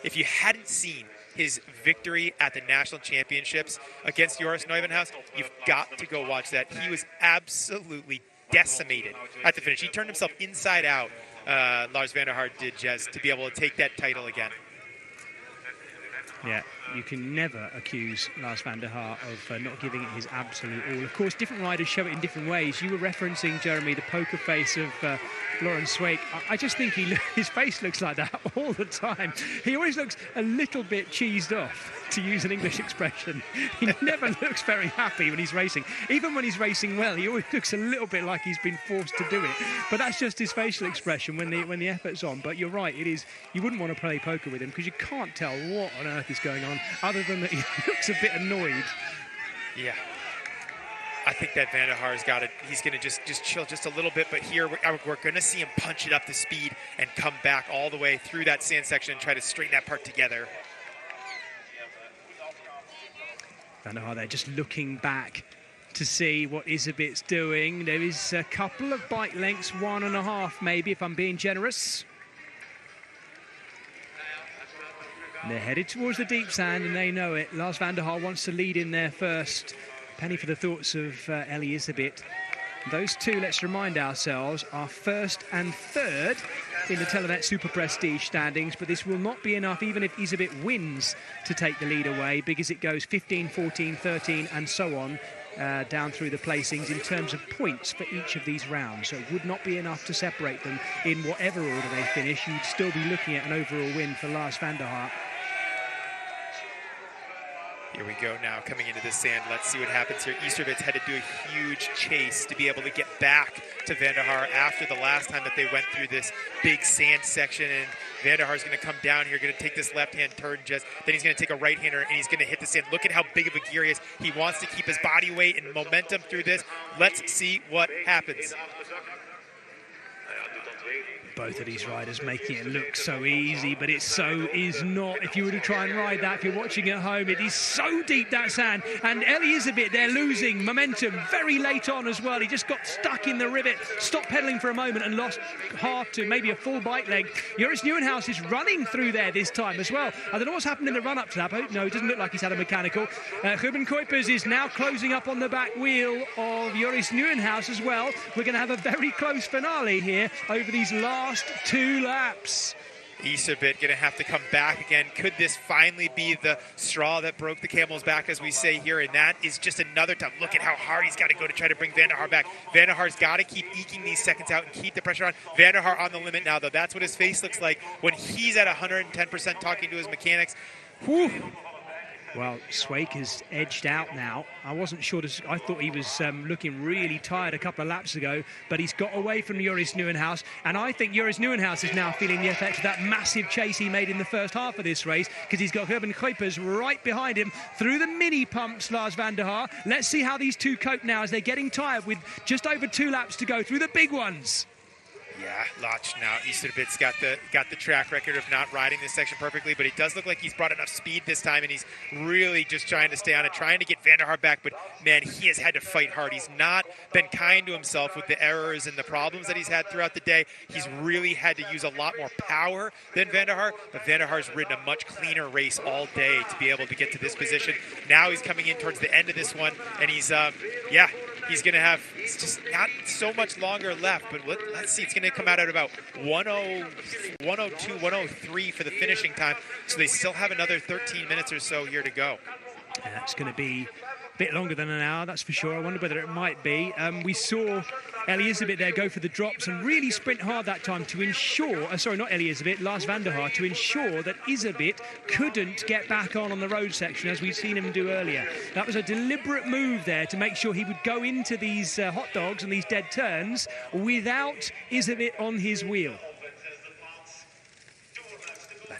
If you hadn't seen his victory at the national championships against Joris Neuwenhuis, you've got to go watch that. He was absolutely decimated at the finish. He turned himself inside out, Lars Van der Haar did, Jez, to be able to take that title again. Yeah, you can never accuse Lars Van der Haar of not giving it his absolute all. Of course, different riders show it in different ways. You were referencing, Jeremy, the poker face of Laurens Sweeck. I just think his face looks like that all the time. He always looks a little bit cheesed off, to use an English expression. He never looks very happy when he's racing. Even when he's racing well, he always looks a little bit like he's been forced to do it. But that's just his facial expression when the effort's on. But you're right, it is. You wouldn't want to play poker with him because you can't tell what on earth is going on, other than that he looks a bit annoyed. Yeah. I think that Van der Haar's got it. He's going to just chill just a little bit, but here we're going to see him punch it up to speed and come back all the way through that sand section and try to straighten that part together. Van der Haar there just looking back to see what Iserbyt's doing. There is a couple of bike lengths, 1.5 maybe, if I'm being generous. And they're headed towards the deep sand, and they know it. Lars Van der Haar wants to lead in there first. Penny for the thoughts of Ellie Iserbyt. Those two, let's remind ourselves, are first and third in the Telenet Superprestige standings, but this will not be enough even if Iserbyt wins to take the lead away, because it goes 15, 14, 13 and so on down through the placings in terms of points for each of these rounds. So it would not be enough to separate them in whatever order they finish. You'd still be looking at an overall win for Lars Van der Haar. Here we go now, coming into the sand. Let's see what happens here. Iserbyt's had to do a huge chase to be able to get back to Van der Haar after the last time that they went through this big sand section. And Van der Haar's going to come down here, going to take this left-hand turn, then he's going to take a right-hander, and he's going to hit the sand. Look at how big of a gear he is. He wants to keep his body weight and momentum through this. Let's see what happens. Both of these riders making it look so easy, but it so is not. If you were to try and ride that, if you're watching at home, it is so deep, that sand. And Ellie Iserbyt, they're losing momentum very late on as well. He just got stuck in the rivet, stopped pedaling for a moment and lost half to maybe a full bike length. Joris Nieuwenhuis is running through there this time as well. I don't know what's happened in the run-up to that, but no, it doesn't look like he's had a mechanical. Ruben Kuipers is now closing up on the back wheel of Joris Nieuwenhuis as well. We're going to have a very close finale here over these last 2 laps. Iserbyt going to have to come back again. Could this finally be the straw that broke the camel's back, as we say here? And that is just another time. Look at how hard he's got to go to try to bring Van der Haar back. Van der Haar's got to keep eking these seconds out and keep the pressure on. Van der Haar on the limit now, though. That's what his face looks like when he's at 110% talking to his mechanics. Whew. Well, Sweeck is edged out now. I wasn't sure. I thought he was looking really tired a couple of laps ago, but he's got away from Joris Nieuwenhuis, and I think Joris Nieuwenhuis is now feeling the effects of that massive chase he made in the first half of this race, because he's got Ruben Kuipers right behind him through the mini pumps, Lars Van der Haar. Let's see how these two cope now as they're getting tired with just over 2 laps to go through the big ones. Yeah, Lach now. Iserbyt's got the track record of not riding this section perfectly, but it does look like he's brought enough speed this time, and he's really just trying to stay on it, trying to get Van der Haar back. But man, he has had to fight hard. He's not been kind to himself with the errors and the problems that he's had throughout the day. He's really had to use a lot more power than Van der Haar, but Van der Haar's ridden a much cleaner race all day to be able to get to this position. Now he's coming in towards the end of this one, and he's he's going to have just not so much longer left, but let's see. It's going to come out at about 102, 103 for the finishing time, so they still have another 13 minutes or so here to go. It's going to be a bit longer than an hour, that's for sure. I wonder whether it might be. We saw Ellie Iserbyt there go for the drops and really sprint hard that time to ensure, sorry, not Ellie Iserbyt, Lars Van der Haar, to ensure that Iserbyt couldn't get back on the road section as we've seen him do earlier. That was a deliberate move there to make sure he would go into these hot dogs and these dead turns without Iserbyt on his wheel.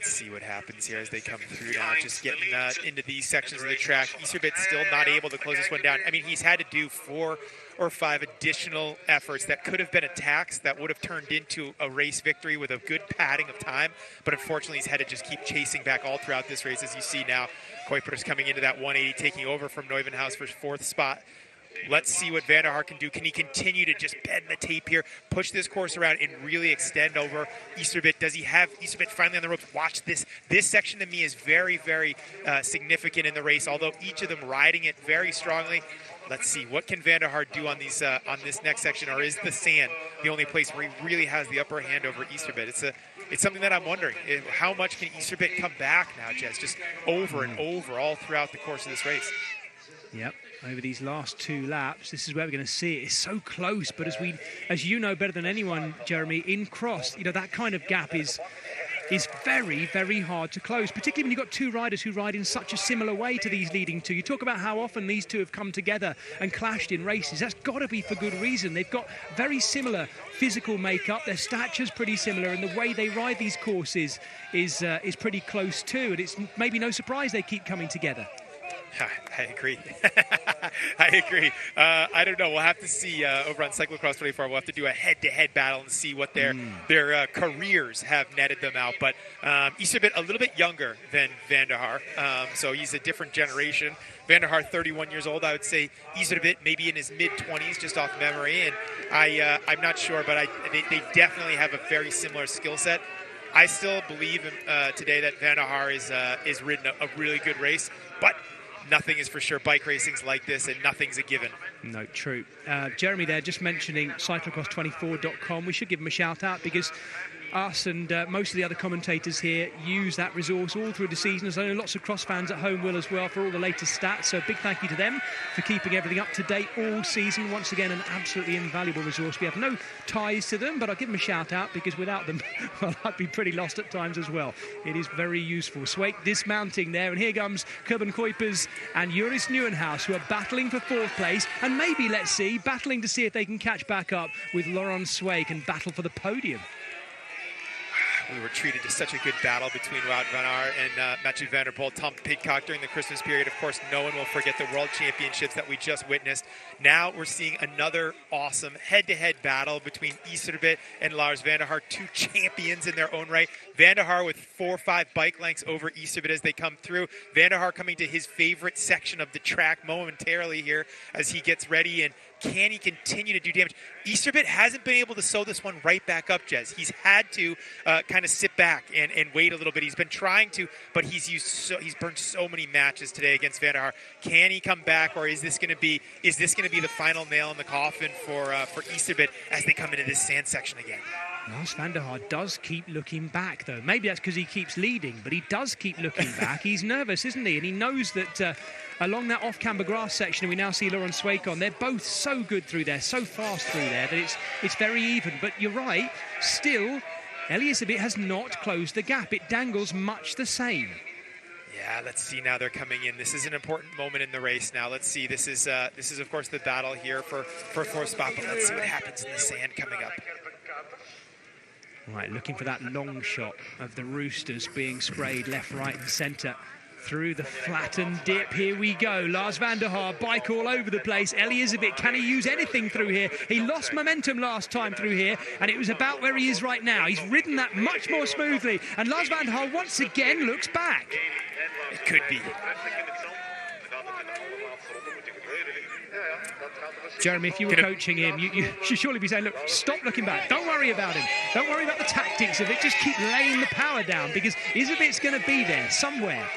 Let's see what happens here as they come through now, just getting into these sections of the track. Easterbit still not able to close this one down. I mean, he's had to do 4 or 5 additional efforts that could have been attacks that would have turned into a race victory with a good padding of time. But unfortunately, he's had to just keep chasing back all throughout this race. As you see now, Kuiper's coming into that 180, taking over from Neuvenhuis for 4th spot. Let's see what Van der Haar can do. Can he continue to just bend the tape here, push this course around, and really extend over Easterbit? Does he have Easterbit finally on the ropes? Watch this. This section to me is very, very significant in the race, although each of them riding it very strongly. Let's see, what can Van der Haar do on these on this next section, or is the sand the only place where he really has the upper hand over Easterbit? It's something that I'm wondering. How much can Easterbit come back now, Jez? Just over and over all throughout the course of this race. Yep, over these last 2 laps, this is where we're going to see it. It's so close, but as you know better than anyone, Jeremy, in cross, that kind of gap is very, very hard to close, particularly when you've got 2 riders who ride in such a similar way to these leading 2. You talk about how often these 2 have come together and clashed in races. That's got to be for good reason. They've got very similar physical makeup. Their stature's pretty similar, and the way they ride these courses is pretty close too. And it's maybe no surprise they keep coming together. I agree. I agree. I don't know. We'll have to see over on Cyclocross 24. We'll have to do a head-to-head battle and see what their careers have netted them out. But Easterbit a little bit younger than Van der Haar, so he's a different generation. Van der Haar, 31 years old. I would say Easterbit maybe in his mid-20s, just off memory. And I'm not sure, but they definitely have a very similar skill set. I still believe today that Van der Haar is ridden a really good race, but nothing is for sure. Bike racing's like this, and nothing's a given. No, true. Jeremy there just mentioning cyclocross24.com. We should give him a shout out because us and most of the other commentators here use that resource all through the season. As I know lots of cross fans at home will as well for all the latest stats. So a big thank you to them for keeping everything up to date all season. Once again, an absolutely invaluable resource. We have no ties to them, but I'll give them a shout out because without them, well, I'd be pretty lost at times as well. It is very useful. Swake dismounting there, and here comes Kurban Kuipers and Joris Nieuwenhuis, who are battling for 4th place, and maybe, let's see, battling to see if they can catch back up with Laurent Swake and battle for the podium. We were treated to such a good battle between Wout van Aert and Mathieu van der Poel, Tom Pidcock during the Christmas period. Of course, no one will forget the World Championships that we just witnessed. Now we're seeing another awesome head-to-head battle between Easterbit and Lars van der Haar, 2 champions in their own right. Van der Haar with 4 or 5 bike lengths over Easterbit as they come through. Van der Haar coming to his favorite section of the track momentarily here as he gets ready, and can he continue to do damage? Easterbit hasn't been able to sew this one right back up, Jez. He's had to kind of sit back and wait a little bit. He's been trying to, but he's burned so many matches today against Van der Haar. Can he come back, or is this going to be the final nail in the coffin for Easterbit as they come into this sand section again? Lars van der Haar does keep looking back, though. Maybe that's because he keeps leading, but he does keep looking back. He's nervous, isn't he? And he knows that along that off-camber grass section, we now see Laurent Swake on. They're both so good through there, so fast through there, that it's very even. But you're right, still, Elisabeth has not closed the gap. It dangles much the same. Yeah, let's see now they're coming in. This is an important moment in the race now. Let's see. This is of course the battle here for 4th spot, but let's see what happens in the sand coming up. Right, looking for that long shot of the Roosters being sprayed left, right and centre through the flattened dip. Here we go. Lars van der Haar, bike all over the place. Elisabeth, can he use anything through here? He lost momentum last time through here, and it was about where he is right now. He's ridden that much more smoothly, and Lars van der Haar once again looks back. It could be. Jeremy, if you were coaching him, you should surely be saying, look, stop looking back. Don't worry about him. Don't worry about the tactics of it. Just keep laying the power down, because Elisabeth's going to be there somewhere.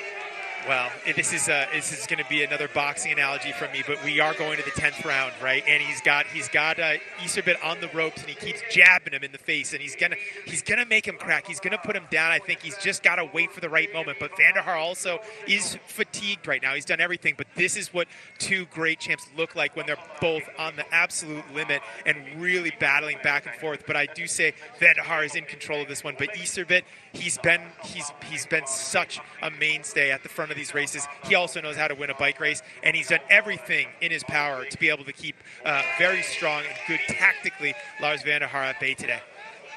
Well, this is going to be another boxing analogy from me, but we are going to the 10th round, right? And he's got Easterbit on the ropes, and he keeps jabbing him in the face, and he's gonna make him crack. He's gonna put him down. I think he's just got to wait for the right moment. But Van der Haar also is fatigued right now. He's done everything, but this is what 2 great champs look like when they're both on the absolute limit and really battling back and forth. But I do say Van der Haar is in control of this one. But Easterbit, he's been such a mainstay at the front of these races. He also knows how to win a bike race, and he's done everything in his power to be able to keep very strong and good tactically Lars van der Haar at bay today.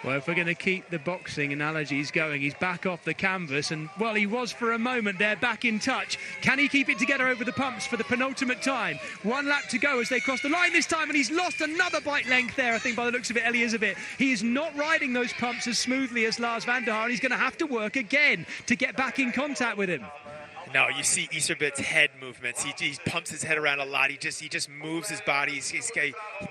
Well, if we're going to keep the boxing analogies going, he's back off the canvas, and, well, he was for a moment there, back in touch. Can he keep it together over the pumps for the penultimate time? 1 lap to go as they cross the line this time, and he's lost another bike length there, I think, by the looks of it, Elizabeth. He is not riding those pumps as smoothly as Lars van der Haar, and he's going to have to work again to get back in contact with him. No, you see Iserbit's head movements. He pumps his head around a lot. He just moves his body.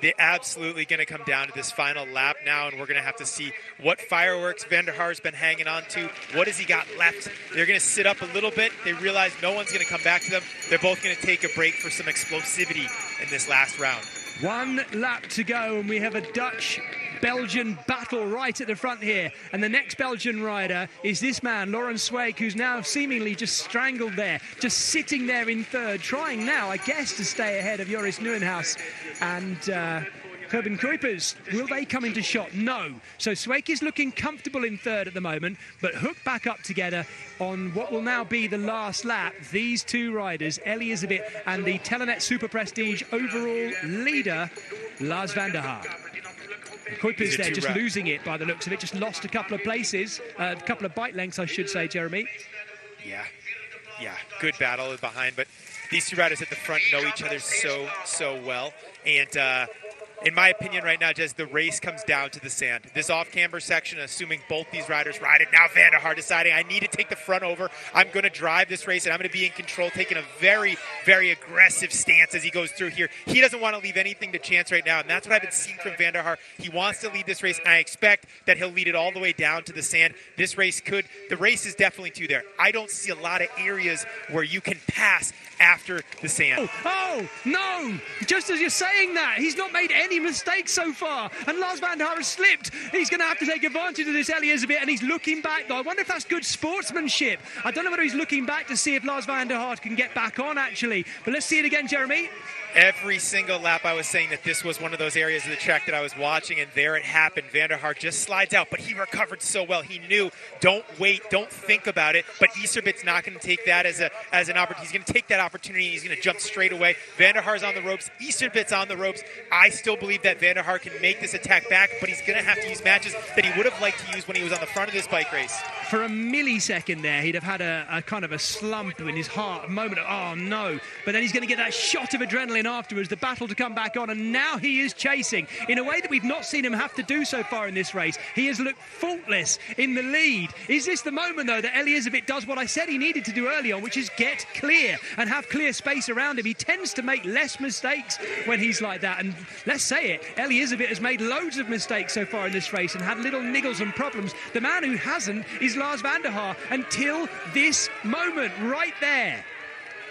They're absolutely going to come down to this final lap now, and we're going to have to see what fireworks Van der Haar's been hanging on to. What has he got left? They're going to sit up a little bit. They realize no one's going to come back to them. They're both going to take a break for some explosivity in this last round. 1 lap to go, and we have a Dutch-Belgian battle right at the front here. And the next Belgian rider is this man, Laurens Sweeck, who's now seemingly just strangled there, just sitting there in third, trying now, I guess, to stay ahead of Joris Nieuwenhuis and Gerben Kuipers. Will they come into shot? No. So Sweeck is looking comfortable in third at the moment, but hooked back up together on what will now be the last lap. These two riders, Elizabeth and the Telenet Superprestige overall leader, Lars van der Haar. Kuipers there just losing it by the looks of it, just lost a couple of places, a couple of bike lengths, I should say, Jeremy. Yeah, good battle behind, but these two riders at the front know each other so well, and in my opinion right now, Jez, the race comes down to the sand. This off-camber section, assuming both these riders ride it, now Van der Haar deciding, I need to take the front over. I'm going to drive this race, and I'm going to be in control, taking a very, very aggressive stance as he goes through here. He doesn't want to leave anything to chance right now, and that's what I've been seeing from Van der Haar. He wants to lead this race, and I expect that he'll lead it all the way down to the sand. This race the race is definitely two there. I don't see a lot of areas where you can pass after the sand. Oh, no! Just as you're saying that, he's not made any mistakes so far, and Lars van der Haar has slipped. He's going to have to take advantage of this Elizabeth, and he's looking back, though. I wonder if that's good sportsmanship. I don't know whether he's looking back to see if Lars van der Haar can get back on, actually. But let's see it again, Jeremy. Every single lap I was saying that this was one of those areas of the track that I was watching, and there it happened. Van der Haar just slides out, but he recovered so well. He knew, don't wait, don't think about it. But Iserbit's not going to take that as an opportunity. He's going to take that opportunity, and he's going to jump straight away. Van der Haar's on the ropes. Iserbit's on the ropes. I still believe that Van der Haar can make this attack back, but he's going to have to use matches that he would have liked to use when he was on the front of this bike race. For a millisecond there, he'd have had a kind of a slump in his heart, a moment of, oh no. But then he's going to get that shot of adrenaline afterwards, the battle to come back on, and now he is chasing in a way that we've not seen him have to do so far in this race. He has looked faultless in the lead. Is this the moment, though, that Elizabeth does what I said he needed to do early on, which is get clear and have clear space around him? He tends to make less mistakes when he's like that, and let's say it, Elizabeth has made loads of mistakes so far in this race and had little niggles and problems. The man who hasn't is Lars van der Haar until this moment right there.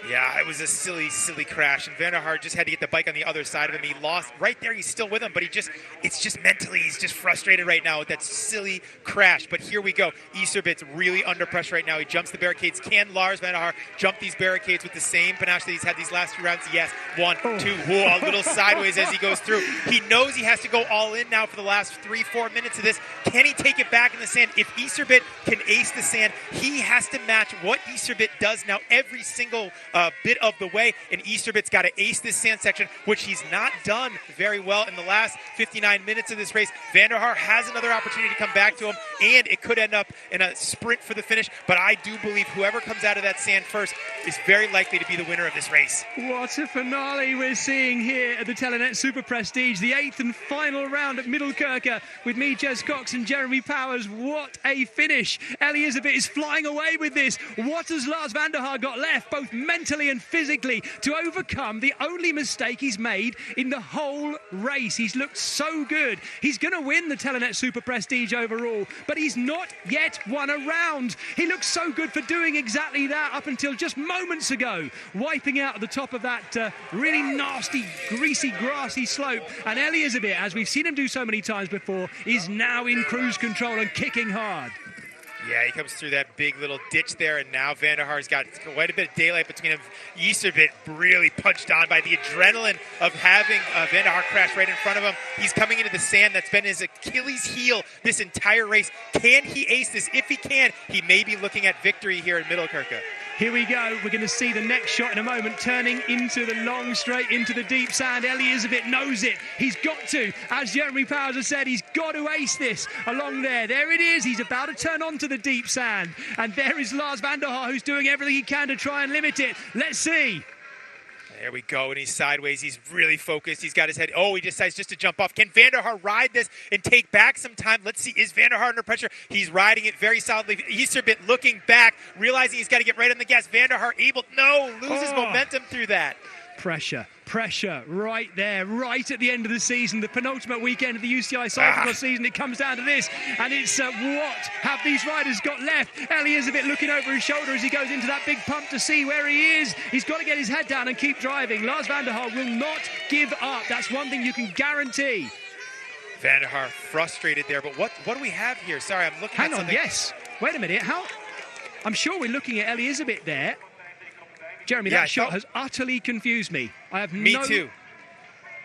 Yeah, it was a silly, silly crash, and Van der Haar just had to get the bike on the other side of him. He lost right there. He's still with him, but it's just mentally, he's just frustrated right now with that silly crash. But here we go. Iserbit's really under pressure right now. He jumps the barricades. Can Lars van der Haar jump these barricades with the same panache that he's had these last few rounds? Yes. 1, 2, whoa, a little sideways as he goes through. He knows he has to go all in now for the last 3-4 minutes of this. Can he take it back in the sand? If Iserbit can ace the sand, he has to match what Iserbit does now every single bit of the way, and Iserbit's got to ace this sand section, which he's not done very well in the last 59 minutes of this race. Van der Haar has another opportunity to come back to him, and it could end up in a sprint for the finish, but I do believe whoever comes out of that sand first is very likely to be the winner of this race. What a finale we're seeing here at the Telenet Superprestige, the 8th and final round at Middelkerke with me, Jez Cox, and Jeremy Powers. What a finish. Elizabeth is flying away with this. What has Lars van der Haar got left, both mentally and physically, to overcome the only mistake he's made in the whole race? He's looked so good. He's going to win the Telenet Superprestige overall, but he's not yet won a round. He looks so good for doing exactly that up until just moments ago, wiping out at the top of that really nasty, greasy, grassy slope. And Elizabeth, as we've seen him do so many times before, is now in cruise control and kicking hard. Yeah, he comes through that big little ditch there, and now Van der Haar's got quite a bit of daylight between him. Iserbit really punched on by the adrenaline of having Van der Haar crash right in front of him. He's coming into the sand. That's been his Achilles heel this entire race. Can he ace this? If he can, he may be looking at victory here in Middelkerke. Here we go. We're going to see the next shot in a moment, turning into the long straight, into the deep sand. Elizabeth knows it. He's got to. As Jeremy Powers has said, he's got to ace this along there. There it is. He's about to turn onto the deep sand. And there is Lars van der Haar, who's doing everything he can to try and limit it. Let's see. There we go, and he's sideways. He's really focused. He's got his head. Oh, he decides just to jump off. Can van der Haar ride this and take back some time? Let's see. Is van der Haar under pressure? He's riding it very solidly. Iserbyt looking back, realizing he's got to get right on the gas. Van der Haar able. No, loses momentum through that. Pressure right there, right at the end of the season, the penultimate weekend of the UCI Cyclocross season. It comes down to this, and it's what have these riders got left? Elizabeth looking over his shoulder as he goes into that big pump to see where he is. He's got to get his head down and keep driving. Lars van der Haar will not give up. That's one thing you can guarantee. Van der Haar frustrated there, but what do we have here? Sorry, I'm looking at something. Hang on, yes. Wait a minute. I'm sure we're looking at Elizabeth there. Jeremy, that shot has utterly confused me. Me too.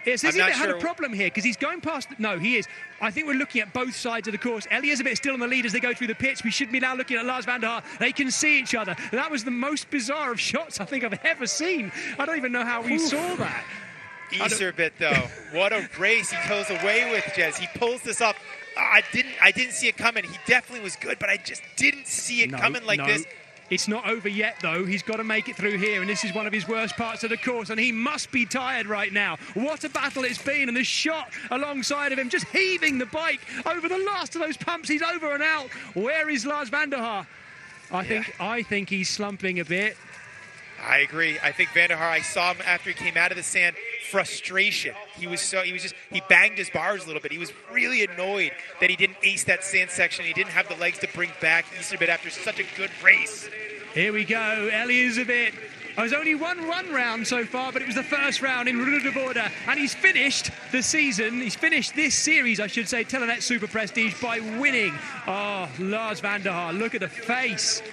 It's as if it had a problem here, because he's going past... No, he is. I think we're looking at both sides of the course. Elizabeth is still on the lead as they go through the pits. We should be now looking at Lars van der Haar. They can see each other. That was the most bizarre of shots I think I've ever seen. I don't even know how we saw that. Iserbyt, though. What a race he goes away with, Jez. He pulls this up. I didn't see it coming. He definitely was good, but I just didn't see it coming like this. It's not over yet, though. He's got to make it through here, and this is one of his worst parts of the course, and he must be tired right now. What a battle it's been, and the shot alongside of him, just heaving the bike over the last of those pumps. He's over and out. Where is Lars van der Haar? I think he's slumping a bit. I agree. I think van der Haar, I saw him after he came out of the sand, frustration. He banged his bars a little bit. He was really annoyed that he didn't ace that sand section. He didn't have the legs to bring back Iserbyt after such a good race. Here we go, Elizabeth. There's only one run round so far, but it was the first round in Ruddervoorde, and he's finished the season. He's finished this series, I should say, Telenet Superprestige, by winning. Oh, Lars van der Haar, look at the face.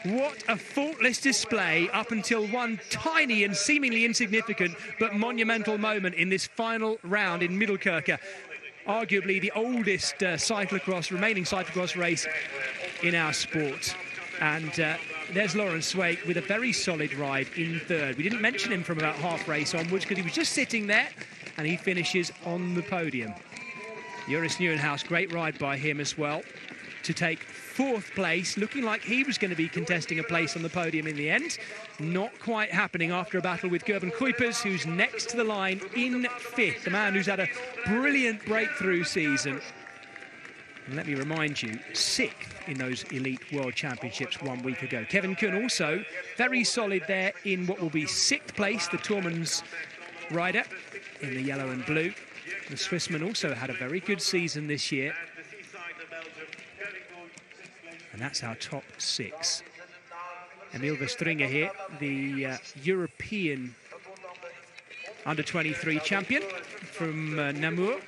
What a faultless display up until one tiny and seemingly insignificant but monumental moment in this final round in Middelkerke. Arguably the oldest remaining cyclocross race in our sport. And there's Laurens Sweeck with a very solid ride in third. We didn't mention him from about half race onwards because he was just sitting there, and he finishes on the podium. Joris Nieuwenhuis, great ride by him as well to take fourth place, looking like he was going to be contesting a place on the podium in the end. Not quite happening after a battle with Gerben Kuipers, who's next to the line in fifth, the man who's had a brilliant breakthrough season. And let me remind you, sixth in those Elite World Championships 1 week ago. Kevin Kuhn also very solid there in what will be sixth place, the Tourmans rider in the yellow and blue. The Swissman also had a very good season this year. And that's our top six. Emil Verstringer here, the European under-23 champion from Namur.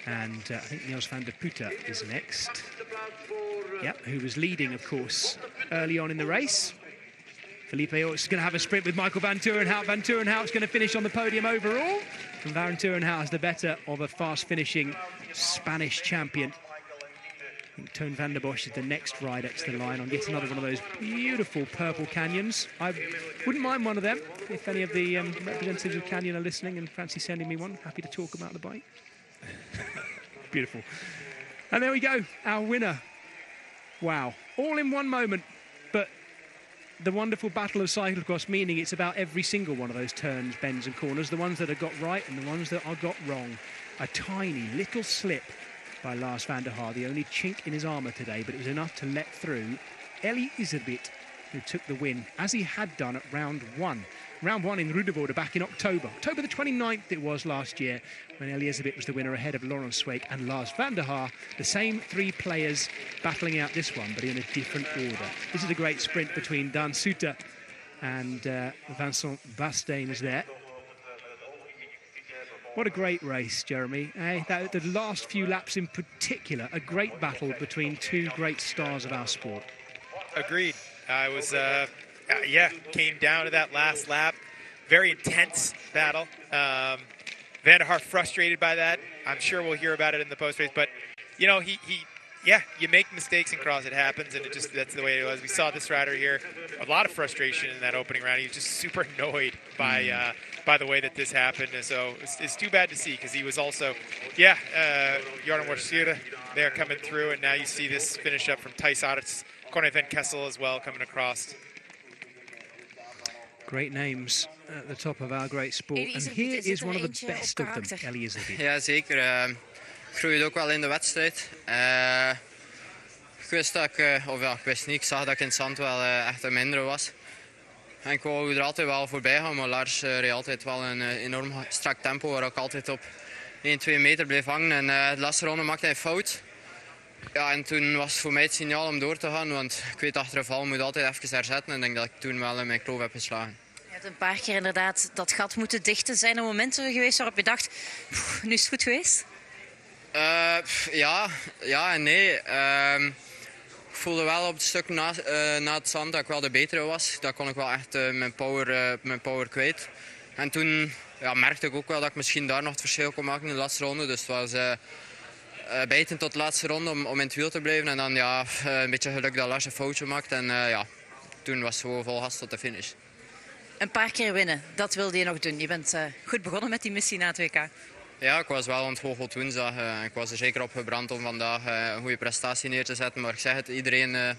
And I think Niels van der Putte is next. Yep, who was leading, of course, early on in the race. Felipe Orts is going to have a sprint with Michael Van Turenhout. Van Turenhout is going to finish on the podium overall. And Van Turenhout is the better of a fast-finishing Spanish champion. I think Toon van der Bosch is the next rider to the line on yet another one of those beautiful purple canyons. I wouldn't mind one of them. If any of the representatives of Canyon are listening and fancy sending me one, happy to talk about the bike. Beautiful. And there we go, our winner. Wow, all in one moment. But the wonderful battle of cyclocross, meaning it's about every single one of those turns, bends and corners, the ones that are got right and the ones that are got wrong. A tiny little slip by Lars van der Haar, the only chink in his armour today, but it was enough to let through Iserbyt, who took the win, as he had done at round one. Round one in Ruddervoorde back in October. October the 29th it was last year, when Iserbyt was the winner ahead of Laurens Sweeck and Lars van der Haar. The same three players battling out this one, but in a different order. This is a great sprint between Dan Suter and Vincent Bastain is there. What a great race, Jeremy. The last few laps in particular, a great battle between two great stars of our sport. Agreed. I was, came down to that last lap. Very intense battle. Van der Haar frustrated by that. I'm sure we'll hear about it in the post-race, but, you know, he yeah, you make mistakes in cross, it happens, and that's the way it was. We saw this rider here, a lot of frustration in that opening round. He was just super annoyed by the way that this happened, and so it's too bad to see, because he was also, Jordan Warsira there coming through, and now you see this finish up from Thijs Arts, Corne van Kessel as well coming across. Great names at the top of our great sport. And here is one of the best of them, Ellie Iserbyt. Ja, zeker. Groeide ook wel in de wedstrijd. Ik wist dat ik wist niet, ik zag dat ik in het zand wel echt een mindere was. En ik wou er altijd wel voorbij gaan, maar Lars reed altijd wel een enorm strak tempo, waar ik altijd op 1-2 meter bleef hangen. En de laatste ronde maakte hij fout. Ja, en toen was het voor mij het signaal om door te gaan, want ik weet achter een val moet altijd even herzetten. En ik denk dat ik toen wel in mijn kloof heb geslagen. Je hebt een paar keer inderdaad dat gat moeten dichten. Zijn er momenten geweest waarop je dacht, nu is het goed geweest? Ja en nee. Ik voelde wel op het stuk na het zand dat ik wel de betere was. Dat kon ik wel echt mijn power kwijt. En toen merkte ik ook wel dat ik misschien daar nog het verschil kon maken in de laatste ronde. Dus het was bijten tot de laatste ronde om in het wiel te blijven. En dan een beetje geluk dat Lars een foutje maakte. En toen was het gewoon vol gas tot de finish. Een paar keer winnen, dat wilde je nog doen. Je bent goed begonnen met die missie na het WK. Ja, ik was wel aan het hoogte woensdag. Ik was er zeker op gebrand om vandaag een goede prestatie neer te zetten. Maar ik zeg het, iedereen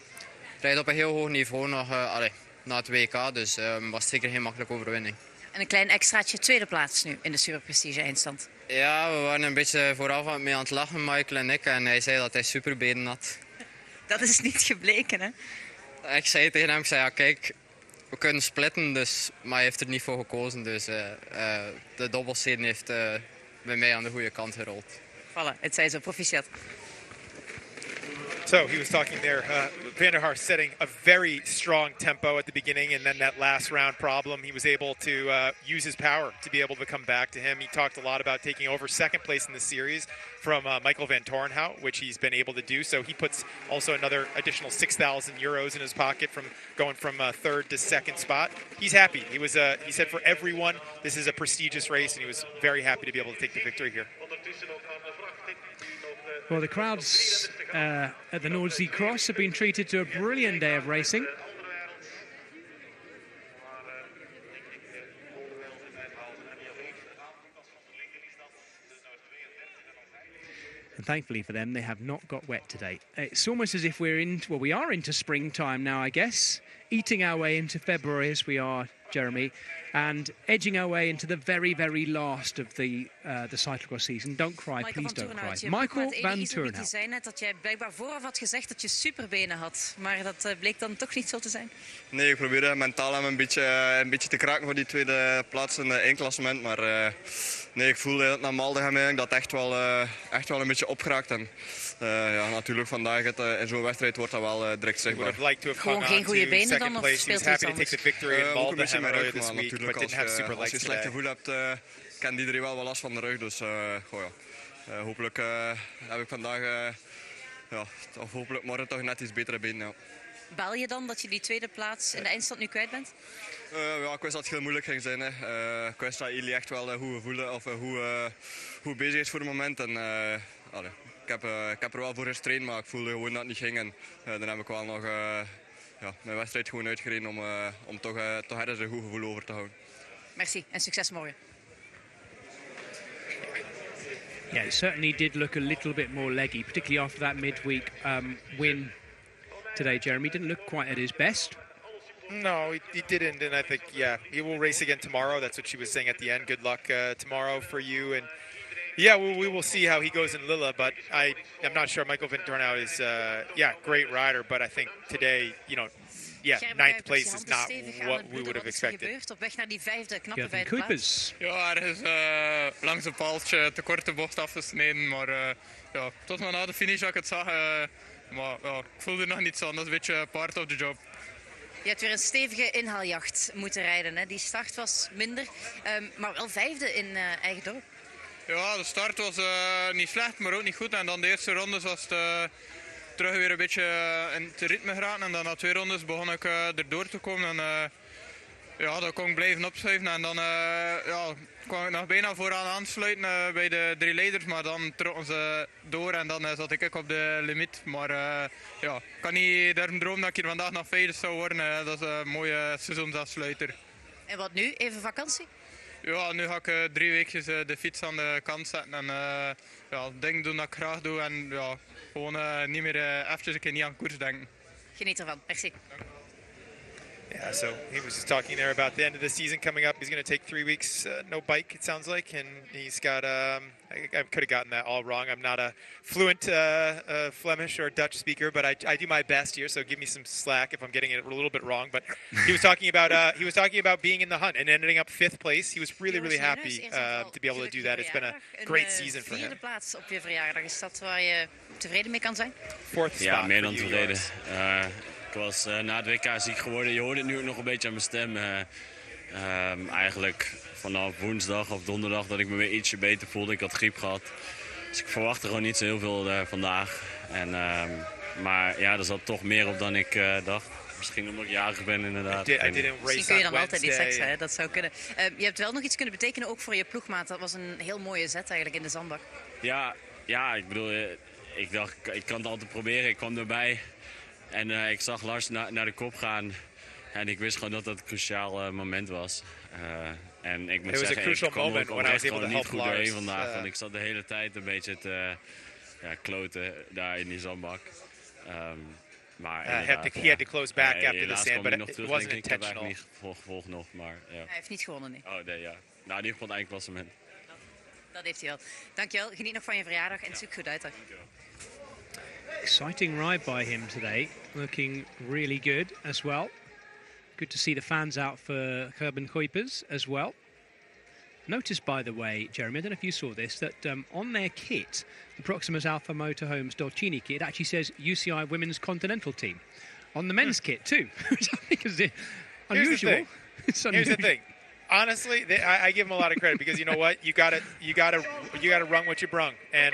rijdt op een heel hoog niveau nog na het WK. Dus het was zeker geen makkelijke overwinning. En een klein extraatje, tweede plaats nu in de Superprestige eindstand. Ja, we waren een beetje vooraf mee aan het lachen, Michael en ik. En hij zei dat hij superbenen had. Dat is niet gebleken, hè? Ik zei tegen hem, kijk, we kunnen splitten, maar hij heeft er niet voor gekozen. Dus de dobbelstenen heeft bij mij aan de goede kant gerold. Voilà, het zei zo, proficiat. So he was talking there, Van der Haar setting a very strong tempo at the beginning, and then that last round problem, he was able to use his power to be able to come back to him. He talked a lot about taking over second place in the series from Michael van Torenhout, which he's been able to do. So he puts also another additional €6,000 in his pocket from going from third to second spot. He's happy. He said for everyone, this is a prestigious race, and he was very happy to be able to take the victory here. Well, the crowds at the Nordsee Cross have been treated to a brilliant day of racing. And thankfully for them, they have not got wet today. It's almost as if we are into springtime now, I guess. Eating our way into February as we are, Jeremy, and edging our way into the very, very last of the cyclocross season. Don't cry, please don't cry. Michael van Torenhout. Je zei net dat jij blijkbaar vooraf had gezegd dat je superbenen had, maar dat bleek dan toch niet zo te zijn. Nee, ik probeerde mentaal hem een beetje te kraken voor die tweede plaats in het eindklassement, maar nee, ik voelde het na Maldegem dat echt wel een beetje opgeraakt. En natuurlijk vandaag in zo'n wedstrijd wordt dat wel direct zichtbaar. Gewoon geen goede benen dan, of speelt er iets anders? Ook een beetje mijn rug, maar natuurlijk als je slecht gevoel hebt, kent iedereen wel last van de rug. Dus hopelijk heb ik vandaag, of hopelijk morgen toch net iets betere benen. Ja. Bel je dan dat je die tweede plaats in de eindstand nu kwijt bent? Ik wist dat het heel moeilijk ging zijn. Ik wist dat jullie echt wel hoe we voelen of hoe bezig is voor het moment. En, ik heb er wel voor gestraind, maar ik voelde gewoon dat het niet ging. En dan heb ik wel nog mijn wedstrijd gewoon uitgereden om toch ergens een goed gevoel over te houden. Merci en succes morgen. Yeah, it certainly did look a little bit more leggy, particularly after that midweek win today. Jeremy didn't look quite at his best. No, he didn't, and I think, he will race again tomorrow. That's what she was saying at the end. Good luck tomorrow for you, and we will see how he goes in Lille, but I'm not sure. Michael van Torenhout is, great rider, but I think today, ninth place is not what we would have expected. Op weg naar die knappe vijfde plaats. Ja, er is langs een paaltje te korte bocht afgesneden, maar tot maar na de finish dat ik het zag, maar ik voelde nog niet zo, dat is een beetje part of the job. Je hebt weer een stevige inhaaljacht moeten rijden, hè? Die start was minder, maar wel vijfde in eigen dorp. Ja, de start was niet slecht, maar ook niet goed. En dan de eerste rondes was het terug weer een beetje in het ritme geraakt. En dan na 2 rondes begon ik erdoor te komen. En Ja, dan kon ik blijven opschuiven en dan kwam ik nog bijna vooraan aansluiten bij de 3 leiders, maar dan trokken ze door en dan zat ik op de limiet. Maar ik kan niet durven dromen dat ik hier vandaag nog veilig zou worden. Dat is een mooie seizoensafsluiter. En wat nu? Even vakantie? Ja, nu ga ik 3 weekjes de fiets aan de kant zetten en dingen doen dat ik graag doe en gewoon niet meer eventjes een keer niet aan koers denken. Geniet ervan. Merci. Yeah, so he was just talking there about the end of the season coming up. He's going to take 3 weeks, no bike, it sounds like, and he's got. I could have gotten that all wrong. I'm not a fluent Flemish or Dutch speaker, but I do my best here. So give me some slack if I'm getting it a little bit wrong. But he was talking about being in the hunt and ending up 5th place. He was really happy to be able to do that. It's been a great season for him. 4e plaats op je verjaardag, is dat waar je tevreden mee kan zijn? 4th spot. Ja, meer dan for you, tevreden. Joris. Ik was na het WK ziek geworden. Je hoort het nu ook nog een beetje aan mijn stem. Eigenlijk vanaf woensdag of donderdag dat ik me weer ietsje beter voelde. Ik had griep gehad. Dus ik verwachtte gewoon niet zo heel veel vandaag. Maar ja, er zat toch meer op dan ik dacht. Misschien omdat ik jarig ben inderdaad. Misschien kun je dan altijd iets zeggen, hè? Dat zou kunnen. Je hebt wel nog iets kunnen betekenen ook voor je ploegmaat. Dat was een heel mooie zet eigenlijk in de zandbak. Ja, ik bedoel, ik dacht ik kan het altijd proberen. Ik kwam erbij. En ik zag Lars naar de kop gaan. En ik wist gewoon dat dat een cruciaal moment was. En ik moet zeggen, ik kwam er oprecht gewoon niet goed doorheen vandaag. Want ik zat de hele tijd een beetje te kloten daar in die zandbak. Maar he had to close back after the sand, but it wasn't intentional. Ik heb eigenlijk niet gevolgd nog, maar ja. Hij heeft niet gewonnen, nee. Oh nee, ja. Nou, in ieder geval het eindklassement. Dat heeft hij wel. Dankjewel, geniet nog van je verjaardag en zoek goed uit. Hè. Exciting ride by him today, looking really good as well. Good to see the fans out for Gerben Kuipers as well. Notice, by the way, Jeremy, I don't know if you saw this, that on their kit, the Proximus Alpha Motorhomes Dolcini kit, it actually says UCI Women's Continental Team. On the men's kit too, which I think is unusual. Here's the thing. Honestly, I give them a lot of credit because you know what, you gotta run what you brung, and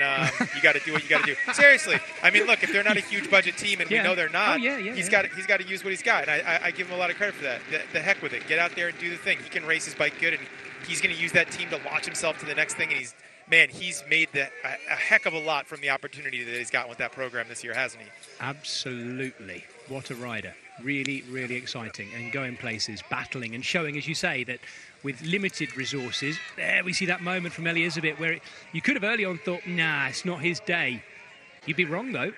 you gotta do what you gotta do. Seriously, I mean, look, if they're not a huge budget team, and we know they're not, he's got to use what he's got, and I give him a lot of credit for that. The heck with it, get out there and do the thing. He can race his bike good, and he's going to use that team to launch himself to the next thing. And he's made a heck of a lot from the opportunity that he's gotten with that program this year, hasn't he? Absolutely. What a rider. Really, really exciting and going places, battling and showing, as you say, that with limited resources, there we see that moment from Elizabeth where you could have early on thought, nah, it's not his day. You'd be wrong, though.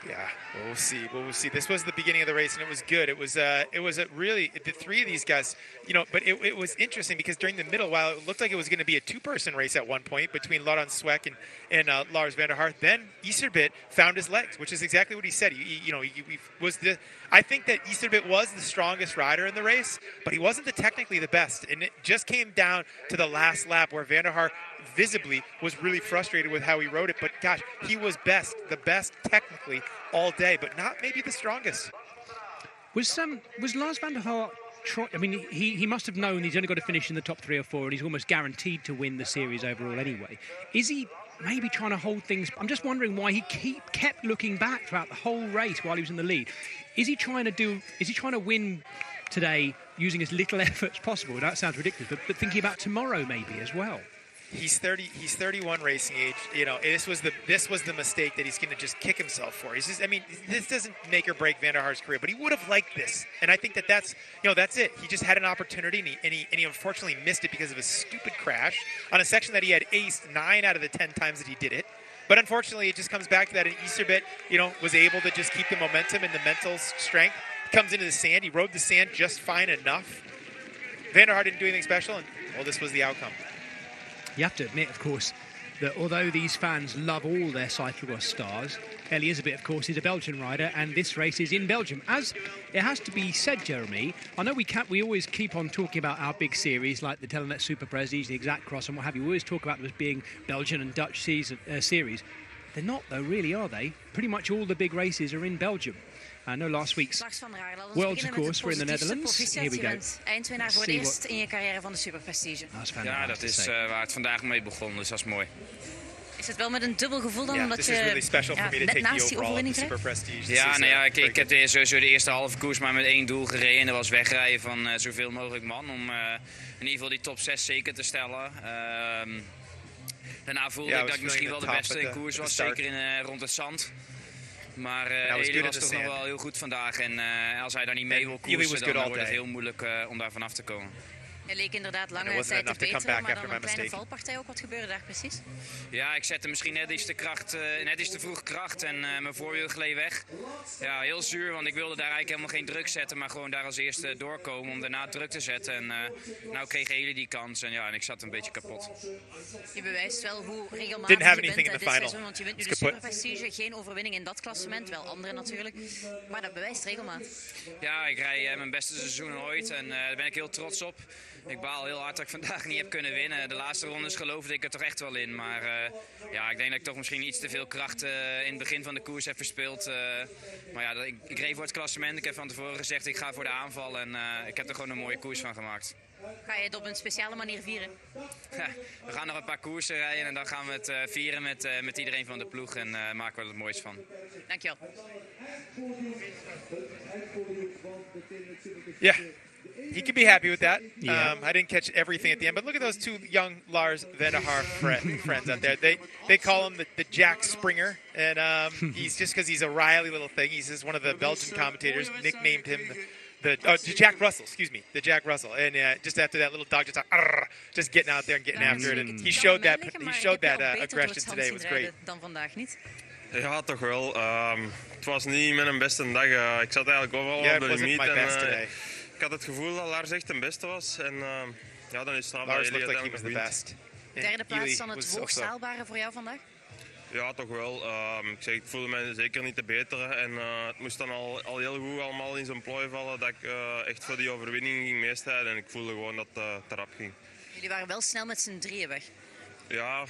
Yeah, well, we'll see. This was the beginning of the race, and it was good. It was a really, the 3 of these guys, but it was interesting because during the middle, while it looked like it was going to be a 2-person race at one point between Laurens Sweck and Lars van der Haar, then Iserbit found his legs, which is exactly what he said. I think that Iserbit was the strongest rider in the race, but he wasn't technically the best, and it just came down to the last lap where van der Haar visibly was really frustrated with how he rode it, but gosh, he was the best technically all day, but not maybe the strongest. Was Lars van der Haar I mean, he must have known he's only got to finish in the top 3 or 4 and he's almost guaranteed to win the series overall anyway. Is he maybe trying to hold things? I'm just wondering why he kept looking back throughout the whole race while he was in the lead. Is he trying to win today using as little effort as possible? That sounds ridiculous, but thinking about tomorrow maybe as well. He's 31 racing age. This was the mistake that he's going to just kick himself for. This doesn't make or break van der Haar's career, but he would have liked this. And I think that's it. He just had an opportunity and he unfortunately missed it because of a stupid crash on a section that he had aced 9 out of the 10 times that he did it. But unfortunately, it just comes back to that. And Iserbit, was able to just keep the momentum and the mental strength. He comes into the sand. He rode the sand just fine enough. Van der Haar didn't do anything special, and this was the outcome. You have to admit, of course, that although these fans love all their cyclocross stars, Elizabeth, of course, is a Belgian rider, and this race is in Belgium. As it has to be said, Jeremy, I know we always keep on talking about our big series like the Telenet Superprestige, the Exact Cross, and what have you. We always talk about them as being Belgian and Dutch series. They're not, though, really, are they? Pretty much all the big races are in Belgium. I know last week's Worlds, of course, were in the Netherlands. Here we go. Eindwinnaar voor het eerst in je carrière van de Superprestige. Ja, dat is waar het vandaag mee begon, dus dat is mooi. Is het wel met een dubbel gevoel dan, omdat this je is really special for me to net take the naast die overall of overwinning the krijgt? Superprestige. This Ja, is, nou ja, very ik heb sowieso de eerste halve koers maar met één doel gereden. Dat was wegrijden van zoveel mogelijk man. Om in ieder geval die top 6 zeker te stellen. Daarna voelde ik dat ik misschien wel de beste in koers was. Zeker rond het zand. Maar Eli was toch nog wel heel goed vandaag. En als hij daar niet mee wil koersen, dan wordt het heel moeilijk om daar vanaf te komen. Hij leek inderdaad lange tijd te beter, maar dan een kleine valpartij ook. Wat gebeurde daar precies? Ja, ik zette misschien net iets te vroeg kracht en mijn voorwiel gleed weg. Ja, heel zuur, want ik wilde daar eigenlijk helemaal geen druk zetten, maar gewoon daar als eerste doorkomen om daarna druk te zetten. En nou kreeg Eli die kans en ik zat een beetje kapot. Je bewijst wel hoe regelmatig je bent dit seizoen, want je wint nu de Superprestige. Geen overwinning in dat klassement, wel andere natuurlijk. Maar dat bewijst regelmaat. Ja, ik rij mijn beste seizoen ooit en daar ben ik heel trots op. Ik baal heel hard dat ik vandaag niet heb kunnen winnen. De laatste rondes geloofde ik er toch echt wel in. Maar ik denk dat ik toch misschien iets te veel kracht in het begin van de koers heb verspeeld. Maar ja, ik reed voor het klassement. Ik heb van tevoren gezegd ik ga voor de aanval. En ik heb er gewoon een mooie koers van gemaakt. Ga je het op een speciale manier vieren? Ja, we gaan nog een paar koersen rijden en dan gaan we het vieren met iedereen van de ploeg. En maken we er het moois van. Dankjewel. Yeah. He could be happy with that. Yeah. I didn't catch everything at the end, but look at those two young Lars van der Haar friends out there. They call him the Jack Springer, and he's just because he's a wily little thing. He's just one of the Belgian commentators nicknamed him the Jack Russell. Excuse me, the Jack Russell. And just after that little dog just getting out there and getting after it, and he showed that aggression today. It was great. Dan vandaag niet. Ja, toch wel. Het was niet mijn beste dag. Ik zat eigenlijk overal op de limiet. Ik had het gevoel dat Lars echt de beste was. En dan is het Lars looked like he was the best. Derde plaats dan het hoogst haalbare voor jou vandaag? Ja, toch wel. Ik voelde mij zeker niet te beteren. En het moest dan al heel goed allemaal in zijn plooi vallen dat ik echt voor die overwinning ging meestrijden. En ik voelde gewoon dat het te rap ging. Jullie waren wel snel met z'n drieën weg. Ja,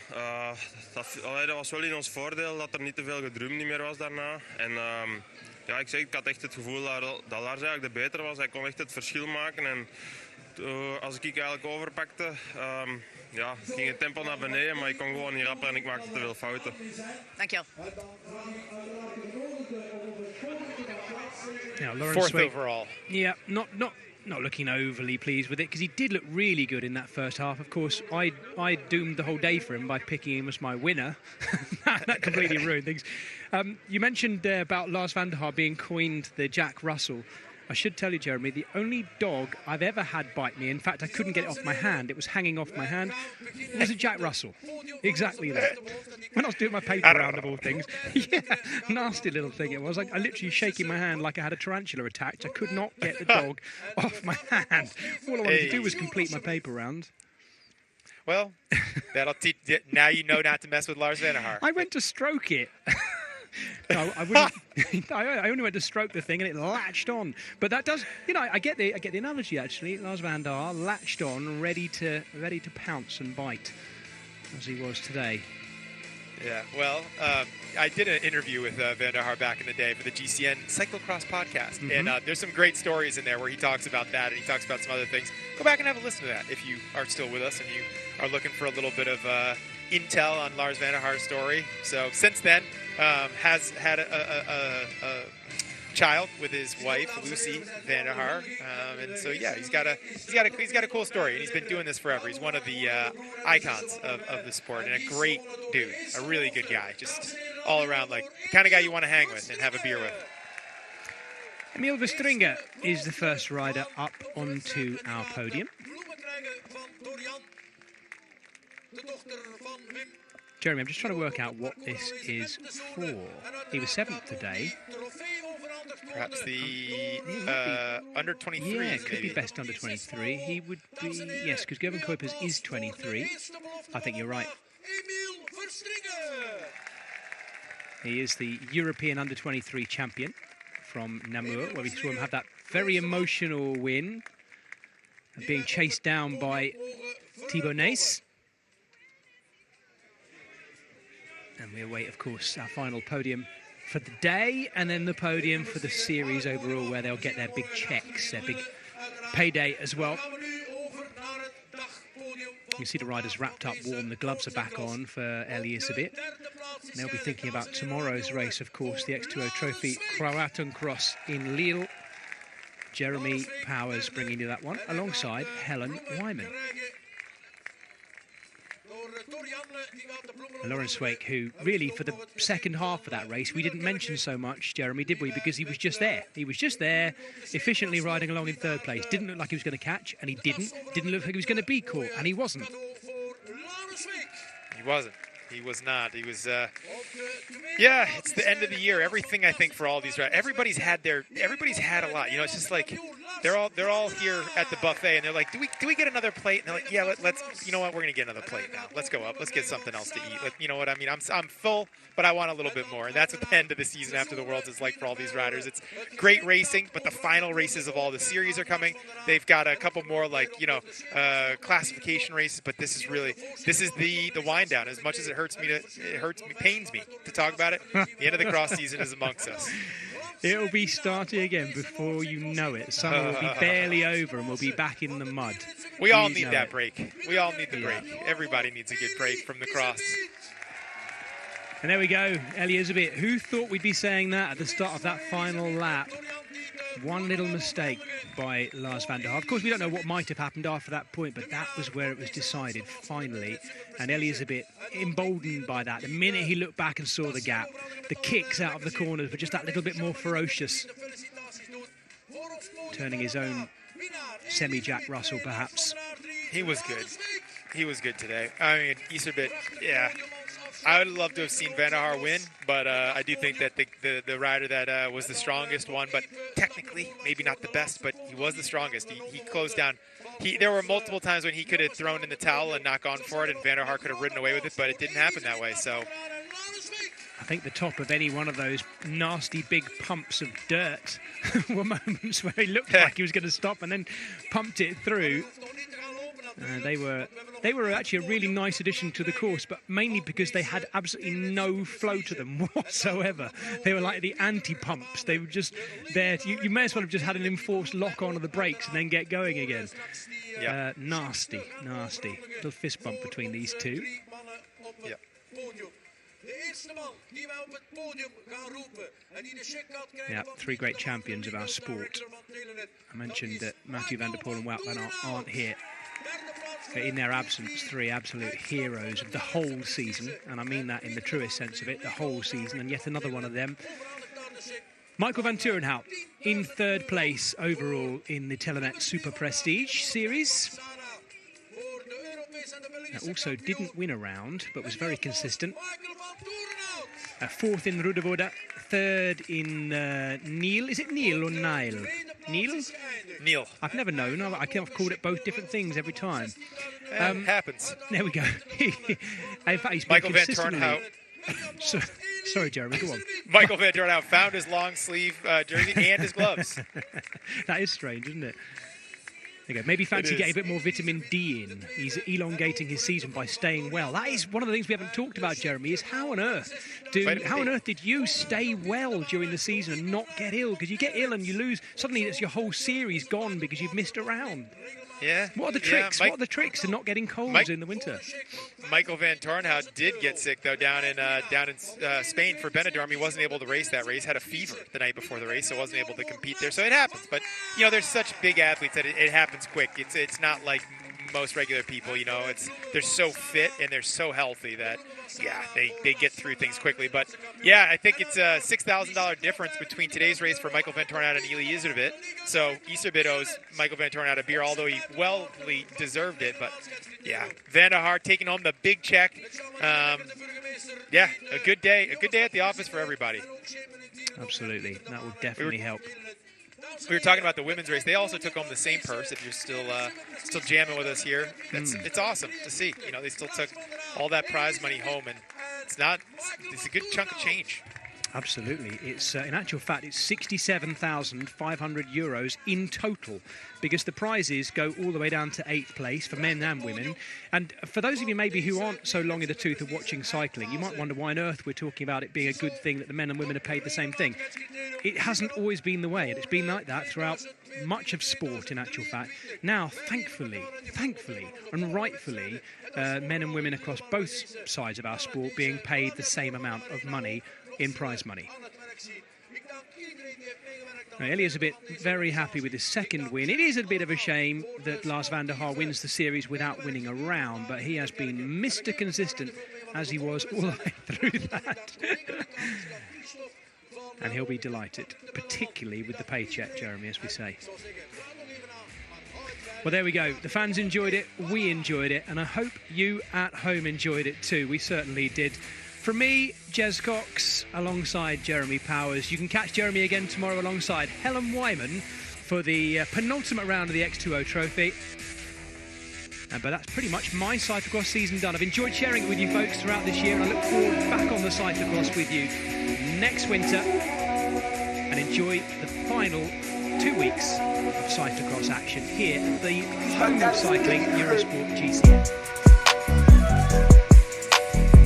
dat was wel in ons voordeel dat er niet te veel gedrum niet meer was daarna. En ik had echt het gevoel dat Lars eigenlijk de betere was. Hij kon echt het verschil maken. En als ik eigenlijk overpakte, ging het tempo naar beneden. Maar ik kon gewoon niet rappen en ik maakte te veel fouten. Dankjewel. Fourth overall. Yeah, not looking overly pleased with it because he did look really good in that first half. Of course, I doomed the whole day for him by picking him as my winner. That completely ruined things. You mentioned about Lars van der Haar being coined the Jack Russell. I should tell you, Jeremy, the only dog I've ever had bite me, in fact, I couldn't get it off my hand, it was hanging off my hand, was a Jack Russell. Exactly that. When I was doing my paper round of all things, yeah, nasty little thing it was. I literally shaking my hand like I had a tarantula attacked. I could not get the dog off my hand. All I wanted to do was complete my paper round. Well, that'll teach. Now you know not to mess with Lars van der Haar. I went to stroke it. No, I wouldn't. I only went to stroke the thing and it latched on. But that does, I get the analogy actually. Lars van der Haar latched on, ready to pounce and bite, as he was today. Yeah, well, I did an interview with Van der Haar back in the day for the GCN Cyclocross podcast, and there's some great stories in there where he talks about that and he talks about some other things. Go back and have a listen to that if you are still with us and you are looking for a little bit of intel on Lars van der Haar's story. So since then, has had a child with his wife Lucy van der Haar, and so yeah, he's got a cool story, and he's been doing this forever. He's one of the icons of the sport, and a great dude, a really good guy, just all around like the kind of guy you want to hang with and have a beer with. Emil Verstringer is the first rider up onto our podium. Jeremy, I'm just trying to work out what this is for. He was 7th today. Perhaps the under 23. Yeah, it could be best under 23. He would be, yes, because Gerben Kuipers is 23. I think you're right. He is the European under 23 champion from Namur, where we saw him have that very emotional win, being chased down by Thibaut Naes. And we await, of course, our final podium for the day, and then the podium for the series overall, where they'll get their big checks, their big payday as well. can see the riders wrapped up warm. The gloves are back on for Elias a bit. They'll be thinking about tomorrow's race, of course, the X2O Trophy Cross in Lille. Jeremy Powers bringing you that one, alongside Helen Wyman. Lawrence Wake, who really, for the second half of that race, we didn't mention so much, Jeremy, did we? Because he was just there. He was just there, efficiently riding along in third place. Didn't look like he was going to catch, and he didn't. Didn't look like he was going to be caught, and he wasn't. He wasn't. He was not. He was, yeah, it's the end of the year. Everything, I think, for all these riders, everybody's had a lot. You know, it's just like they're all here at the buffet, and they're like, do we get another plate? And they're like, yeah, let's. You know what? We're gonna get another plate now. Let's go up. Let's get something else to eat. You know what I mean? I'm full, but I want a little bit more. And that's what the end of the season after the Worlds is like for all these riders. It's great racing, but the final races of all the series are coming. They've got a couple more, like, you know, classification races, but this is the wind down. As much as it pains me to talk about it. The end of the cross season is amongst us. It'll be starting again before you know it. Summer will be barely over and we'll be back in the mud. We all need that break. We all need the break. Everybody needs a good break from the cross. And there we go, Elizabeth. Who thought we'd be saying that at the start of that final lap? One little mistake by Lars van der Haar. Of course, we don't know what might have happened after that point, but that was where it was decided, finally. And Elizabeth, emboldened by that, the minute he looked back and saw the gap, the kicks out of the corners were just that little bit more ferocious. Turning his own semi-Jack Russell, perhaps. He was good. He was good today. I mean, Iserbit, yeah. I would love to have seen Van der Haar win, but I do think that the rider that was the strongest won, but technically maybe not the best, but he was the strongest. He closed down. There were multiple times when he could have thrown in the towel and not gone for it, and Van der Haar could have ridden away with it, but it didn't happen that way. So I think the top of any one of those nasty big pumps of dirt were moments where he looked like he was going to stop and then pumped it through. They were actually a really nice addition to the course, but mainly because they had absolutely no flow to them whatsoever. They were like the anti-pumps. They were just there. You may as well have just had an enforced lock on of the brakes and then get going again. Yeah. Nasty. Little fist bump between these two. Yeah. Yeah, three great champions of our sport. I mentioned that Mathieu van der Poel and Wout van Aert aren't here. But in their absence, three absolute heroes of the whole season, and I mean that in the truest sense of it, the whole season, and yet another one of them. Michael van Turenhout in third place overall in the Telenet Superprestige series. Also didn't win a round, but was very consistent. Fourth in Ruddervoorde, third in Niel. Is it Niel or Nile? Niel? Neil. I've never known. I've called it both different things every time. It happens. There we go. In fact, he's Michael van Turenhout. Sorry, Jeremy, go on. Michael van Turenhout found his long sleeve jersey and his gloves. That is strange, isn't it? There you go. Maybe fancy getting a bit more vitamin D in. He's elongating his season by staying well. That is one of the things we haven't talked about, Jeremy, is how on earth did you stay well during the season and not get ill? Because you get ill and you lose. Suddenly it's your whole series gone because you've missed a round. Yeah. What are the tricks? What are the tricks to not getting colds in the winter? Michael van Turenhout did get sick though down in Spain for Benidorm. He wasn't able to race that race. Had a fever the night before the race, so wasn't able to compete there. So it happens. But you know, there's such big athletes that it happens quick. It's not like most regular people. You know, they're so fit and they're so healthy that they get through things quickly. But yeah, I think it's a $6,000 difference between today's race for Michael van Turenhout and Eli Iserbit. So Iserbit owes Michael van Turenhout a beer, although he wellly deserved it. But yeah, Van der Haar taking home the big check. Yeah, a good day at the office for everybody. Absolutely, that will definitely help. We were talking about the women's race. They also took home the same purse. If you're still jamming with us here, it's awesome to see. You know, they still took all that prize money home, and it's a good chunk of change. Absolutely. It's in actual fact, it's 67,500 euros in total, because the prizes go all the way down to 8th place for men and women. And for those of you maybe who aren't so long in the tooth of watching cycling, you might wonder why on earth we're talking about it being a good thing that the men and women are paid the same thing. It hasn't always been the way, and it's been like that throughout much of sport in actual fact. Now, thankfully, and rightfully, men and women across both sides of our sport being paid the same amount of money in prize money. Now, Elizabeth very happy with his second win. It is a bit of a shame that Lars van der Haar wins the series without winning a round, but he has been Mr. Consistent, as he was all the way through that. And he'll be delighted, particularly with the paycheck, Jeremy, as we say. Well, there we go. The fans enjoyed it, we enjoyed it, and I hope you at home enjoyed it too. We certainly did. From me, Jez Cox, alongside Jeremy Powers. You can catch Jeremy again tomorrow alongside Helen Wyman for the penultimate round of the X2O Trophy. But that's pretty much my cyclocross season done. I've enjoyed sharing it with you folks throughout this year, and I look forward back on the cyclocross with you next winter. And enjoy the final 2 weeks of cyclocross action here at the home of cycling, Eurosport GCN.